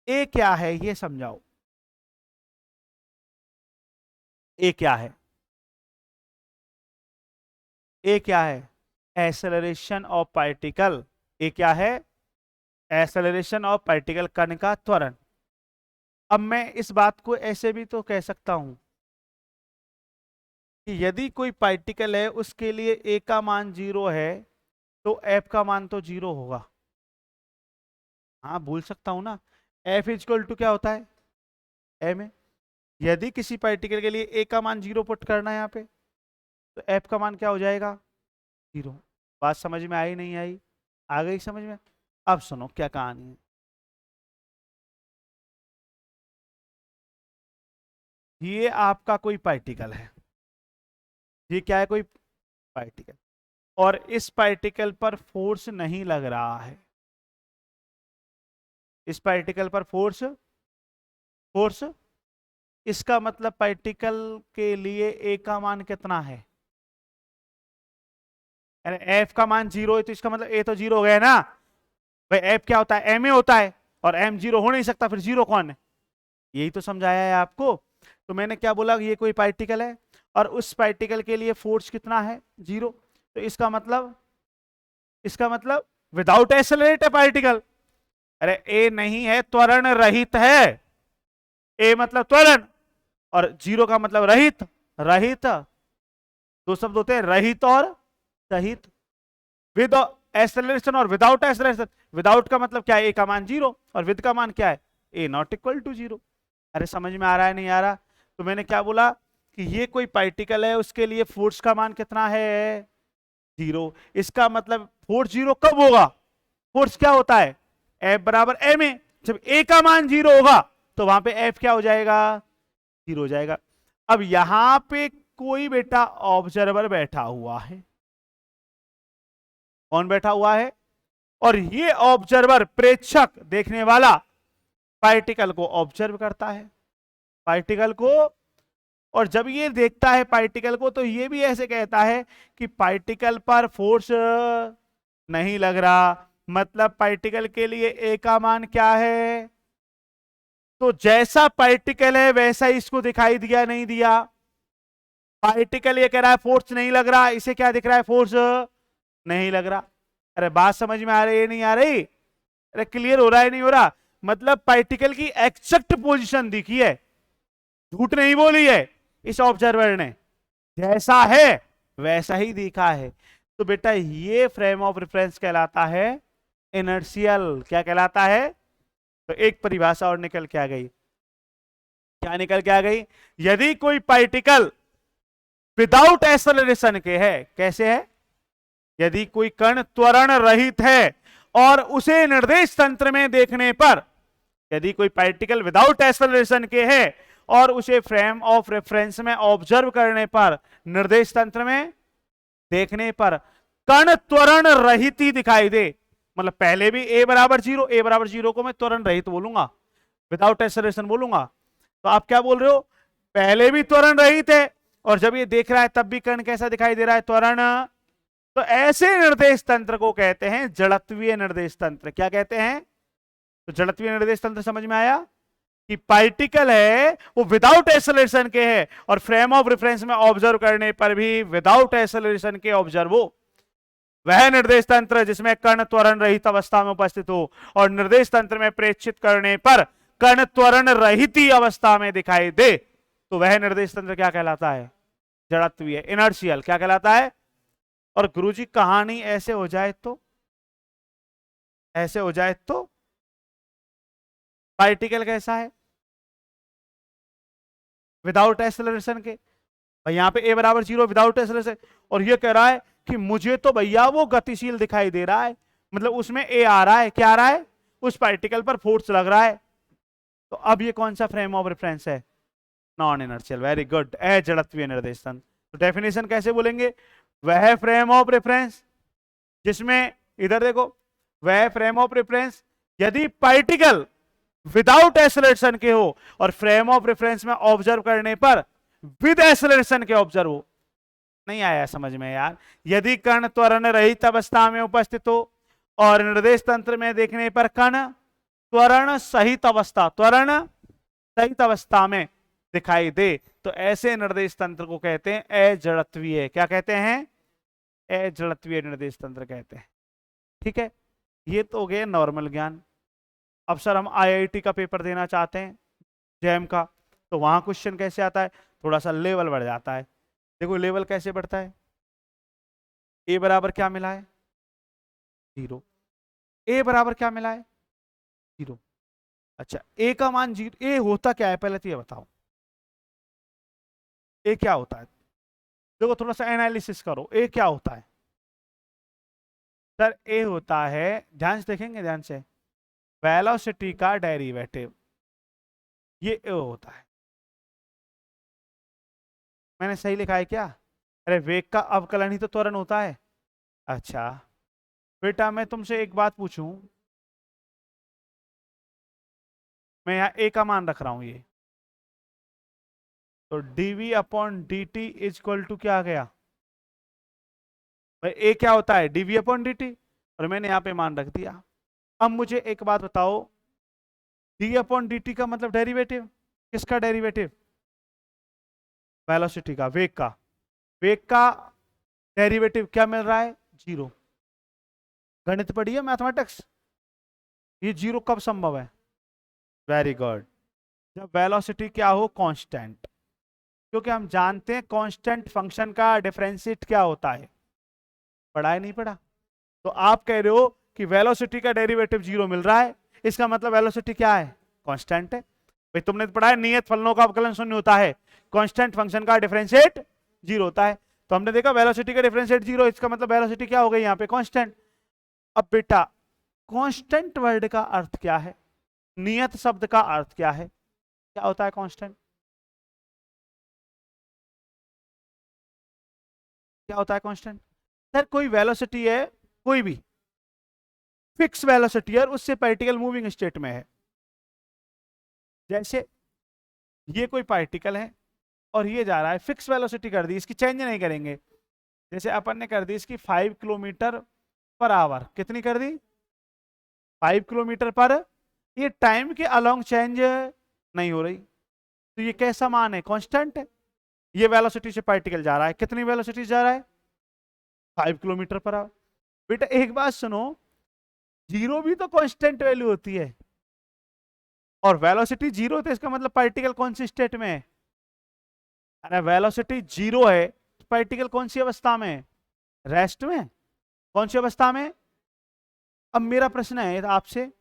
a क्या है ये समझाओ, a क्या है, a क्या है, एक्सेलरेशन ऑफ पार्टिकल। a क्या है, एक्सेलरेशन ऑफ पार्टिकल, कण का त्वरण। अब मैं इस बात को ऐसे भी तो कह सकता हूं कि यदि कोई पार्टिकल है उसके लिए ए का मान 0 है, तो एफ का मान तो 0 होगा। हाँ भूल सकता हूं ना, एफ इक्वल टू क्या होता है, एम है। यदि किसी पार्टिकल के लिए ए का मान 0 पुट करना है यहाँ पे, तो एफ का मान क्या हो जाएगा, 0। बात समझ में आई नहीं आई, आ गई समझ में। अब सुनो क्या कहानी है। ये आपका कोई पार्टिकल है, ये क्या है, कोई पार्टिकल, और इस पार्टिकल पर फोर्स नहीं लग रहा है। इस पार्टिकल पर फोर्स, फोर्स, इसका मतलब पार्टिकल के लिए ए का मान कितना है, एफ का मान 0 है, तो इसका मतलब ए तो 0 हो गया ना भाई। एफ क्या होता है, एम ए होता है, और एम 0 हो नहीं सकता, फिर 0 कौन है, यही तो समझाया है आपको। तो मैंने क्या बोला, ये कोई पार्टिकल है और उस पार्टिकल के लिए फोर्स कितना है, 0। तो इसका मतलब, इसका मतलब विदाउट एक्सेलरेट पार्टिकल। अरे ए नहीं है, त्वरण रहित है। ए मतलब त्वरण, और 0 का मतलब रहित। रहित दो शब्द होते हैं, रहित और सहित। विद एक्सेलरेशन और विदाउट एक्सेलरेशन। विदाउट का मतलब क्या है, ए का मान 0, और विद का मान क्या है, ए नॉट इक्वल टू 0। अरे समझ में आ रहा है नहीं आ रहा। तो मैंने क्या बोला कि ये कोई पार्टिकल है, उसके लिए फोर्स का मान कितना है, 0। इसका मतलब फोर्स 0 कब होगा, फोर्स क्या होता है, एफ बराबर एम ए। जब ए का मान 0 होगा तो वहां पे एफ क्या हो जाएगा, 0 हो जाएगा। अब यहां पे कोई बेटा ऑब्जर्वर बैठा हुआ है, कौन बैठा हुआ है? और ये ऑब्जर्वर, प्रेक्षक, देखने वाला पार्टिकल को ऑब्जर्व करता है, पार्टिकल को। और जब ये देखता है पार्टिकल को, तो ये भी ऐसे कहता है कि पार्टिकल पर फोर्स नहीं लग रहा, मतलब पार्टिकल के लिए ए का मान क्या है? तो जैसा पार्टिकल है वैसा ही इसको दिखाई दिया, नहीं दिया? पार्टिकल ये कह रहा है फोर्स नहीं लग रहा, इसे क्या दिख रहा है? फोर्स नहीं लग रहा। अरे बात समझ में आ रही है, नहीं आ रही? अरे क्लियर हो रहा है, नहीं हो रहा? मतलब पार्टिकल की एक्सैक्ट पोजीशन दिखी है, झूठ नहीं बोली है इस ऑब्जर्वर ने, जैसा है वैसा ही दिखा है। तो बेटा ये फ्रेम ऑफ रेफरेंस कहलाता है इनर्शियल। क्या कहलाता है? तो एक परिभाषा और निकल के आ गई। क्या निकल के आ गई? यदि कोई पार्टिकल विदाउट एक्सेलरेशन के है, कैसे है? यदि कोई कण त्वरण रहित है और उसे निर्देश तंत्र में देखने पर, यदि कोई पार्टिकल विदाउट एक्सेलरेशन के है और उसे फ्रेम ऑफ रेफरेंस में ऑब्जर्व करने पर, निर्देश तंत्र में देखने पर कण त्वरण रहित ही दिखाई दे, मतलब पहले भी a बराबर 0, a बराबर 0 को मैं त्वरण रहित बोलूंगा, विदाउट एक्सेलरेशन बोलूंगा। तो आप क्या बोल रहे हो? पहले भी त्वरण रहित है और जब ये देख रहा है तब भी कण कैसा दिखाई दे रहा है? त्वरण। तो ऐसे निर्देश तंत्र को कहते हैं जड़त्वीय निर्देश तंत्र। क्या कहते हैं? तो जड़त्वीय निर्देश तंत्र समझ में आया कि पार्टिकल है वो विदाउट एक्सेलरेशन के है और फ्रेम ऑफ रेफरेंस में ऑब्जर्व करने पर भी विदाउट एक्सेलरेशन के ऑब्जर्व हो, वह निर्देश तंत्र जिसमें कण त्वरण रहित अवस्था में उपस्थित हो और निर्देश तंत्र में प्रेक्षित करने पर कण त्वरण रहित ही अवस्था में दिखाई दे, तो वह निर्देश तंत्र क्या कहलाता है? जड़त्वीय, इनर्शियल। क्या कहलाता है? और गुरुजी कहानी ऐसे हो जाए तो, ऐसे हो जाए तो पार्टिकल कैसा है? विदाउट एक्सेलरेशन के। भाई यहां पे a बराबर 0 विदाउट एक्सेलरेशन, और ये कह रहा है कि मुझे तो भैया वो गतिशील दिखाई दे रहा है, मतलब उसमें a आ रहा है। क्या आ रहा है? उस पार्टिकल पर फोर्स लग रहा है। तो अब ये कौन सा फ्रेम ऑफ रेफरेंस है? Non inertial. वेरी गुड, अजड़त्वीय निर्देश तंत्र। तो डेफिनेशन कैसे बोलेंगे? वह फ्रेम ऑफ रेफरेंस जिसमें, इधर देखो, वह फ्रेम ऑफ रेफरेंस यदि पार्टिकल विदाउट एक्सेलरेशन के हो और फ्रेम ऑफ रेफरेंस में ऑब्जर्व करने पर विद एक्सेलरेशन के ऑब्जर्व हो। नहीं आया समझ में यार? यदि कण त्वरण रहित अवस्था में उपस्थित हो और निर्देश तंत्र में देखने पर कण त्वरण सहित अवस्था, त्वरण सहित अवस्था में दिखाई दे, तो ऐसे निर्देश तंत्र को कहते हैं अजड़त्वीय। क्या कहते हैं? अजड़त्वीय निर्देश तंत्र कहते हैं। ठीक है, ये तो हो गया नॉर्मल ज्ञान। अब सर हम आईआईटी का पेपर देना चाहते हैं, जैम का, तो वहां क्वेश्चन कैसे आता है? थोड़ा सा लेवल बढ़ जाता है। देखो लेवल कैसे बढ़ता है? ए बराबर क्या मिला है? 0। ए बराबर क्या मिला है? 0। अच्छा, ए का मान 0, ए होता क्या है पहले तो ये बताओ, ए क्या होता है? देखो थोड़ा सा एनालिसिस करो, ए क्या होता है? सर ए होता है, ध्यान से देखेंगे, ध्यान से, वेलोसिटी का डेरिवेटिव, ये ए होता है। मैंने सही लिखा है क्या? अरे वेग का अवकलन ही तो त्वरण होता है। अच्छा बेटा मैं तुमसे एक बात पूछूं, मैं यहाँ ए का मान रख रहा हूं ये, तो dv upon dt is equal to क्या आ गया? भाई ए क्या होता है? dv अपॉन dt, और मैंने यहाँ पे मान रख दिया। अब मुझे एक बात बताओ, d अपॉन dt का मतलब डेरिवेटिव, किसका डेरिवेटिव? वेलोसिटी का, वेग का। वेग का डेरिवेटिव क्या मिल रहा है? 0। गणित पढ़िए, मैथमेटिक्स। ये 0 कब संभव है? वेरी गुड, जब वेलोसिटी क्या हो? कांस्टेंट। क्योंकि हम जानते हैं कांस्टेंट फंक्शन का डिफरेंशिएट क्या होता है, पढ़ा है नहीं पढ़ा? तो आप कह रहे हो कि वेलोसिटी का डेरिवेटिव 0 मिल रहा है, इसका मतलब वेलोसिटी क्या है? कांस्टेंट है। भाई तुमने तो पढ़ा है नियत फलनों का अवकलन शून्य होता है, कांस्टेंट फंक्शन का डिफरेंशिएट 0 होता है। तो हमने देखा वेलोसिटी का डिफरेंशिएट 0, इसका मतलब वेलोसिटी क्या हो गई यहाँ पे? कांस्टेंट। अब बेटा कांस्टेंट वर्ड का अर्थ क्या है? नियत शब्द का अर्थ क्या है? क्या होता है कांस्टेंट? क्या होता है कांस्टेंट? सर कोई वेलोसिटी है कोई भी फिक्स वेलोसिटी और उससे पार्टिकल मूविंग स्टेट में है। जैसे ये कोई पार्टिकल है और ये जा रहा है, फिक्स वेलोसिटी कर दी, इसकी चेंज नहीं करेंगे। जैसे अपन ने कर दी इसकी 5 किलोमीटर पर आवर, कितनी कर दी 5 किलोमीटर पर, ये टाइम के अलोंग चेंज नहीं हो रही, तो ये कैसा मान है, कांस्टेंट है। ये वेलोसिटी से पार्टिकल जा रहा है, कितनी वेलोसिटी जा रहा है 5 किलोमीटर पर आवर। बेटा एक बात सुनो, जीरो भी तो कांस्टेंट वैल्यू होती है, और वेलोसिटी जीरो, तो इसका मतलब पार्टिकल कौन सी स्टेट में है, अरे वेलोसिटी जीरो है, पार्टिकल कौन सी अवस्था में है, रेस्ट में, कौन सी अवस्था में। अब मेरा प्रश्न है आपसे,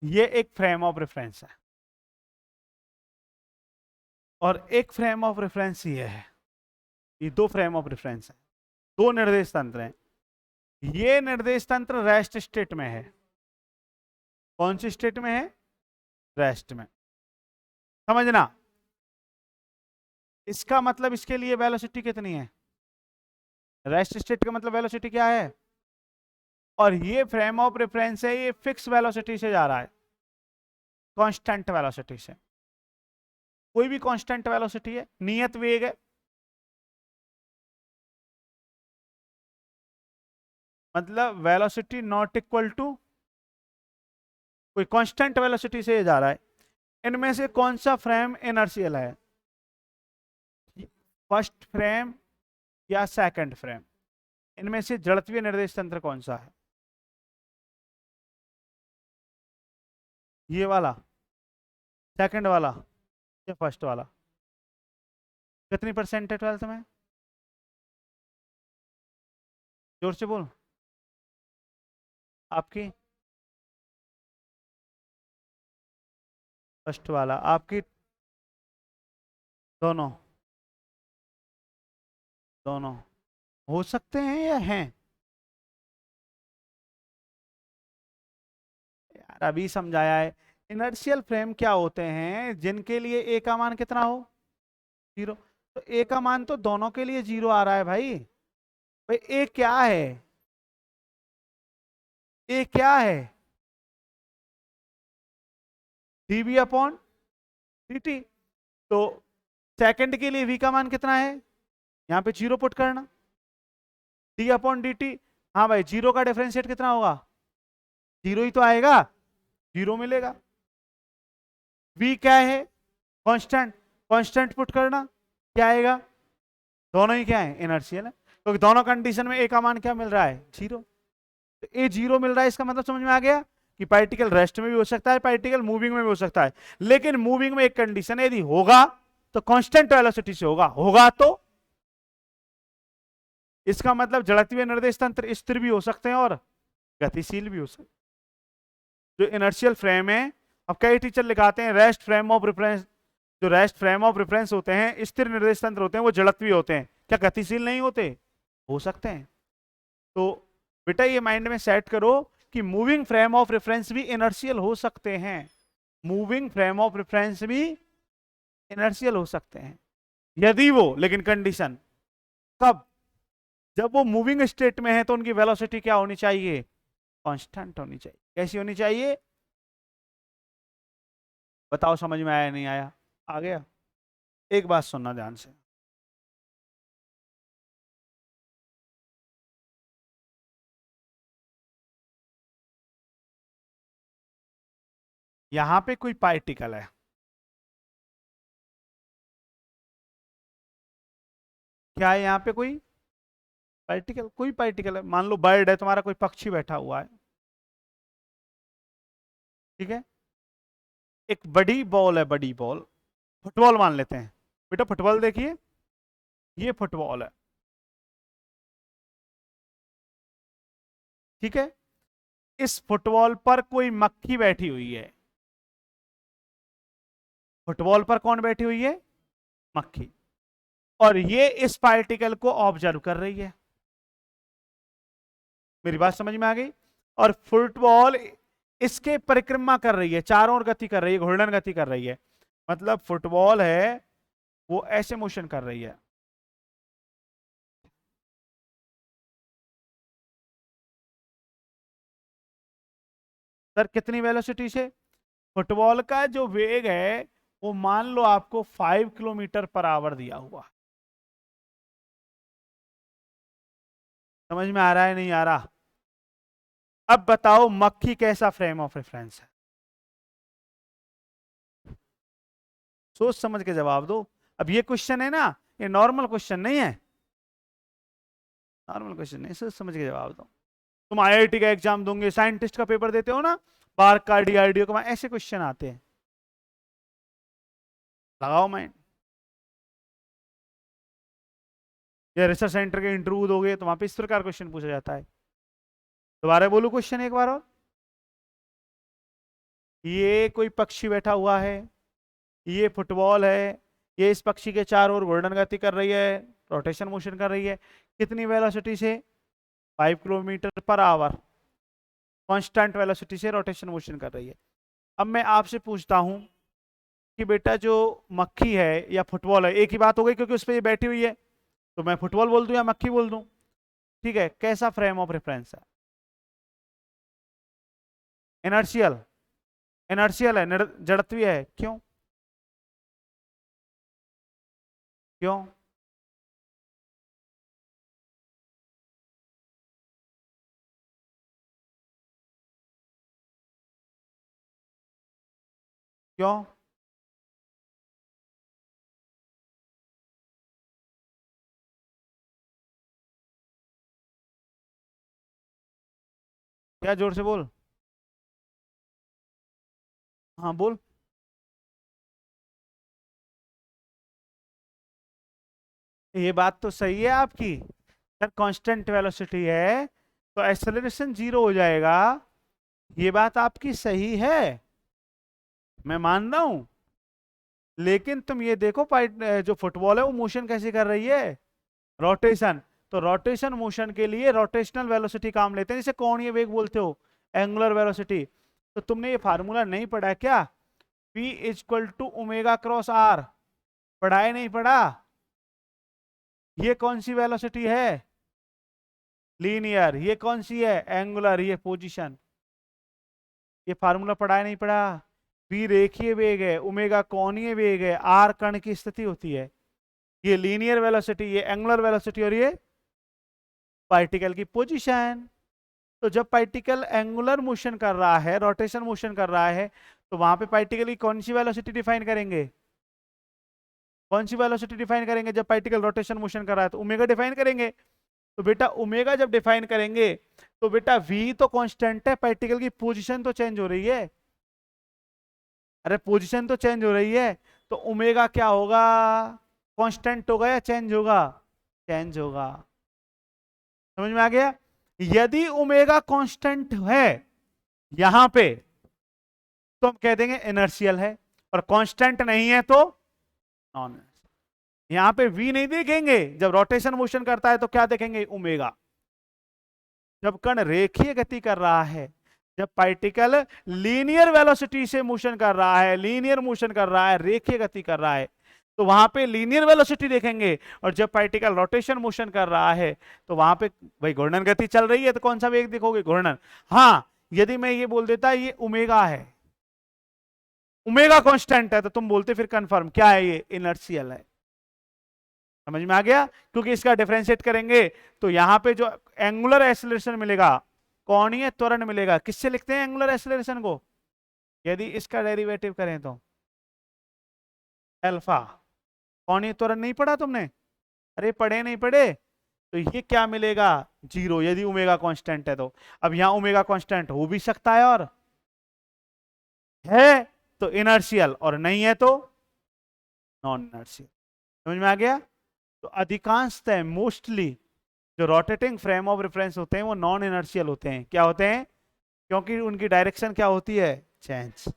ये एक फ्रेम ऑफ रेफरेंस है और एक फ्रेम ऑफ रेफरेंस ये है, ये दो फ्रेम ऑफ रेफरेंस है, दो निर्देश तंत्र हैं। ये निर्देश तंत्र रेस्ट स्टेट में है, कौन सी स्टेट में है, रेस्ट में। समझना, इसका मतलब इसके लिए वेलोसिटी कितनी है, रेस्ट स्टेट का मतलब वेलोसिटी क्या है, और ये फ्रेम ऑफ रेफरेंस है, ये फिक्स वेलोसिटी से जा रहा है, कांस्टेंट वेलोसिटी से। कोई भी कांस्टेंट वेलोसिटी है, नियत वेग है, मतलब वेलोसिटी नॉट इक्वल टू, कोई कांस्टेंट वेलोसिटी से जा रहा है। इनमें से कौन सा फ्रेम इनर्शियल है, फर्स्ट फ्रेम या सेकंड फ्रेम, इनमें से जड़त्वीय निर्देश तंत्र कौन सा है, ये वाला, सेकंड वाला या फर्स्ट वाला। कितनी परसेंट है 12th में, जोर से बोल, आपकी फर्स्ट वाला, आपकी दोनों, दोनों हो सकते हैं या हैं, यार अभी समझाया है। इनर्शियल फ्रेम क्या होते हैं, जिनके लिए ए का मान कितना हो, जीरो, तो ए का मान तो दोनों के लिए जीरो आ रहा है भाई। भाई ए क्या है, ए क्या है, डीवी अपॉन dt। तो सेकंड के लिए v का मान कितना है, यहां पे जीरो पुट करना, डी अपॉन dt। हाँ भाई, जीरो का डिफरेंशिएट कितना होगा, जीरो ही तो आएगा, जीरो मिलेगा। v क्या है, कांस्टेंट, कांस्टेंट पुट करना, क्या आएगा, दोनों ही क्या है, इनर्शियल है, क्योंकि तो दोनों कंडीशन में ए का मान क्या मिल रहा है, जीरो। तो ए जीरो मिल रहा है, इसका मतलब समझ में आ गया कि पार्टिकल रेस्ट में भी हो सकता है, पार्टिकल मूविंग में भी हो सकता है, लेकिन मूविंग में एक कंडीशन है, यदि होगा तो कांस्टेंट वेलोसिटी से होगा, होगा तो इसका मतलब जड़त्वीय निर्देश तंत्र स्थिर भी हो सकते हैं और गतिशील भी हो सकते हैं। जो इनर्शियल फ्रेम है, अब कई टीचर लिखाते हैं रेस्ट फ्रेम ऑफ रेफरेंस, जो रेस्ट फ्रेम ऑफ रेफरेंस होते हैं, स्थिर निर्देश तंत्र होते हैं, वो जड़त्वीय होते हैं, क्या गतिशील नहीं होते, हो सकते हैं। तो बेटा ये माइंड में सेट करो कि मूविंग फ्रेम ऑफ रेफरेंस भी इनर्शियल हो सकते हैं, मूविंग फ्रेम ऑफ रेफरेंस भी इनर्शियल हो सकते हैं, यदि वो, लेकिन कंडीशन कब, जब वो मूविंग स्टेट में है तो उनकी वेलोसिटी क्या होनी चाहिए, कांस्टेंट होनी चाहिए। कैसी होनी चाहिए, बताओ समझ में आया नहीं आया, आ गया। एक बात सुनना ध्यान से, यहां पे कोई पार्टिकल है, क्या है यहाँ पे कोई पार्टिकल, कोई पार्टिकल है, मान लो बर्ड है तुम्हारा, कोई पक्षी बैठा हुआ है, ठीक है। एक बड़ी बॉल है, बड़ी बॉल, फुटबॉल मान लेते हैं, बेटा फुटबॉल देखिए, ये फुटबॉल है, ठीक है। इस फुटबॉल पर कोई मक्खी बैठी हुई है, फुटबॉल पर कौन बैठी हुई है, मक्खी, और ये इस पार्टिकल को ऑब्जर्व कर रही है। मेरी बात समझ में आ गई। और फुटबॉल इसके परिक्रमा कर रही है, चारों ओर गति कर रही है, घूर्णन गति कर रही है, मतलब फुटबॉल है वो ऐसे मोशन कर रही है, सर कितनी वेलोसिटी से? फुटबॉल का जो वेग है वो मान लो आपको 5 किलोमीटर पर आवर दिया हुआ। समझ में आ रहा है नहीं आ रहा? अब बताओ मक्खी कैसा फ्रेम ऑफ रेफरेंस है? सोच समझ के जवाब दो। अब ये क्वेश्चन है ना, ये नॉर्मल क्वेश्चन नहीं है, नॉर्मल क्वेश्चन नहीं, सोच समझ के जवाब दो। तुम आईआईटी का एग्जाम दोगे, साइंटिस्ट का पेपर देते हो ना, बार का डीआरडीओ का, ऐसे क्वेश्चन आते हैं। लगाओ माइंड। या रिसर्च सेंटर के इंटरव्यू दोगे तो वहां पे इस प्रकार क्वेश्चन पूछा जाता है। दोबारा बोलो क्वेश्चन एक बार और। ये कोई पक्षी बैठा हुआ है, ये फुटबॉल है, ये इस पक्षी के चारों ओर घूर्णन गति कर रही है, रोटेशन मोशन कर रही है, कितनी वेलोसिटी से? 5 kilometre per hour, constant velocity से रोटेशन मोशन कर रही है। अब मैं आपसे पूछता हूं कि बेटा जो मक्खी है या फुटबॉल है, एक ही बात हो गई क्योंकि उस पर ये बैठी हुई है, तो मैं फुटबॉल बोल दूं या मक्खी बोल दूं? ठीक है, कैसा फ्रेम ऑफ रेफरेंस है? इनर्शियल, इनर्शियल है, जड़त्वीय है। क्यों? क्यों? क्यों? क्या? जोर से बोल। हाँ बोल। ये बात तो सही है आपकी, सर कांस्टेंट वेलोसिटी है तो एक्सेलरेशन जीरो हो जाएगा, ये बात आपकी सही है, मैं मान रहा हूं। लेकिन तुम ये देखो जो फुटबॉल है वो मोशन कैसे कर रही है? रोटेशन। तो रोटेशन मोशन के लिए रोटेशनल वेलोसिटी काम लेते हैं, जैसे कोणीय वेग बोलते हो, एंगुलर वेलोसिटी। तो तुमने ये फार्मूला नहीं पढ़ा क्या? P equal to omega cross R, पढ़ा है नहीं पढ़ा? ये कौन सी वेलोसिटी है? लीनियर। ये कौन सी है? एंगुलर। ये पोजीशन। ये फार्मूला पढ़ा है नहीं पढ़ा? बी रेखीय वेग है, ओमेगा कोणीय वेग है, आर कण की स्थिति होती है, ये लीनियर वेलोसिटी, ये एंगुलर वेलोसिटी, और ये पार्टिकल की पोजीशन। तो जब पार्टिकल एंगुलर मोशन कर रहा है, रोटेशन मोशन कर रहा है, तो वहां पे पार्टिकल की कौन सी वेलोसिटी डिफाइन करेंगे? कौन सी वेलोसिटी डिफाइन करेंगे जब पार्टिकल रोटेशन मोशन कर रहा है? तो ओमेगा डिफाइन करेंगे। तो बेटा ओमेगा जब डिफाइन करेंगे तो बेटा v तो कांस्टेंट है, पार्टिकल की पोजीशन तो चेंज हो रही है। अरे पोजीशन तो चेंज हो रही है, तो ओमेगा क्या होगा? कांस्टेंट होगा या चेंज होगा? चेंज होगा। समझ में आ गया? यदि ओमेगा कांस्टेंट है यहां पे तो हम कह देंगे इनर्शियल है, और कांस्टेंट नहीं है तो नॉन इनर्शियल। यहां पे v नहीं देखेंगे, जब रोटेशन मोशन करता है तो क्या देखेंगे? ओमेगा। जब कण रेखीय गति कर रहा है, जब पार्टिकल लीनियर वेलोसिटी से मोशन कर रहा है, लीनियर मोशन कर रहा है, रेखीय गति कर रहा है, तो वहां पे लीनियर वेलोसिटी देखेंगे। और जब पार्टिकल रोटेशन मोशन कर रहा है तो वहां पे भाई घूर्णन गति चल रही है तो कौन सा वेग देखोगे? घूर्णन। हाँ, यदि मैं ये बोल देता ये ओमेगा है, ओमेगा कांस्टेंट है, तो तुम बोलते फिर कंफर्म क्या है? ये इनर्शियल है। समझ में आ गया? क्योंकि इसका डिफरेंशिएट करेंगे तो यहां पे जो एंगुलर एक्सीलरेशन मिलेगा, कोणीय त्वरण मिलेगा। किससे लिखते हैं एंगुलर एक्सीलरेशन को? यदि इसका डेरिवेटिव करें तो अल्फा। कोणीय त्वरण नहीं पढ़ा तुमने? अरे पढ़े नहीं पढ़े? तो ये क्या मिलेगा? जीरो, यदि ओमेगा कांस्टेंट है तो। अब यहां ओमेगा कांस्टेंट हो भी सकता है, और है तो इनर्शियल, और नहीं है तो नॉन इनर्शियल। समझ में आ गया? तो अधिकांशतः मोस्टली जो रोटेटिंग फ्रेम ऑफ रेफरेंस होते हैं वो नॉन इनर्शियल होते हैं। क्या होते हैं? क्योंकि उनकी डायरेक्शन क्या होती है? चेंज।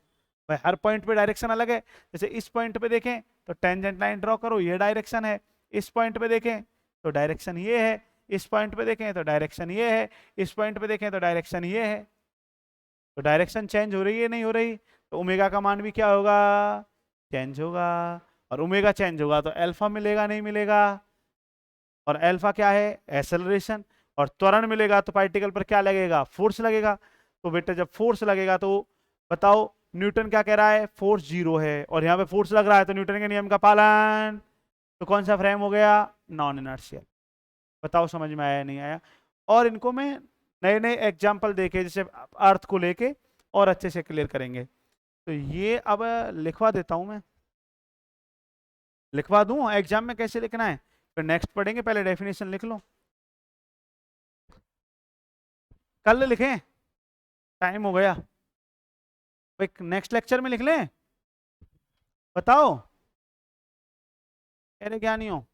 भाई हर पॉइंट पे डायरेक्शन अलग है। जैसे इस पॉइंट पे देखें तो टेंजेंट लाइन ड्रॉ करो, ये डायरेक्शन है। इस पॉइंट पे देखें तो डायरेक्शन ये है, इस पॉइंट पे देखें तो डायरेक्शन ये है, इस पॉइंट पे देखें तो डायरेक्शन ये है। तो डायरेक्शन चेंज हो रही है नहीं हो रही? तो ओमेगा का मान भी क्या होगा? चेंज होगा। और ओमेगा चेंज होगा तो अल्फा मिलेगा नहीं मिलेगा? और अल्फा क्या है? एक्सेलरेशन। और त्वरण मिलेगा तो पार्टिकल पर क्या लगेगा? फोर्स लगेगा। तो बेटा जब फोर्स लगेगा तो बताओ न्यूटन क्या कह रहा है, फोर्स 0 है, और यहाँ पे फोर्स लग रहा है तो न्यूटन के नियम का पालन, तो कौन सा फ्रेम हो गया, नॉन इनर्शियल। बताओ समझ में आया नहीं आया। और इनको मैं नए नए एग्जाम्पल देके जैसे अर्थ को लेके और अच्छे से क्लियर करेंगे। तो ये अब लिखवा देता हूं मैं, लिखवा दूं एग्जाम में कैसे लिखना है, फिर नेक्स्ट पढ़ेंगे, पहले डेफिनेशन लिख लो। कल लिखें, टाइम हो गया, एक नेक्स्ट लेक्चर में लिख लें, बताओ, अरे क्या नहीं हो।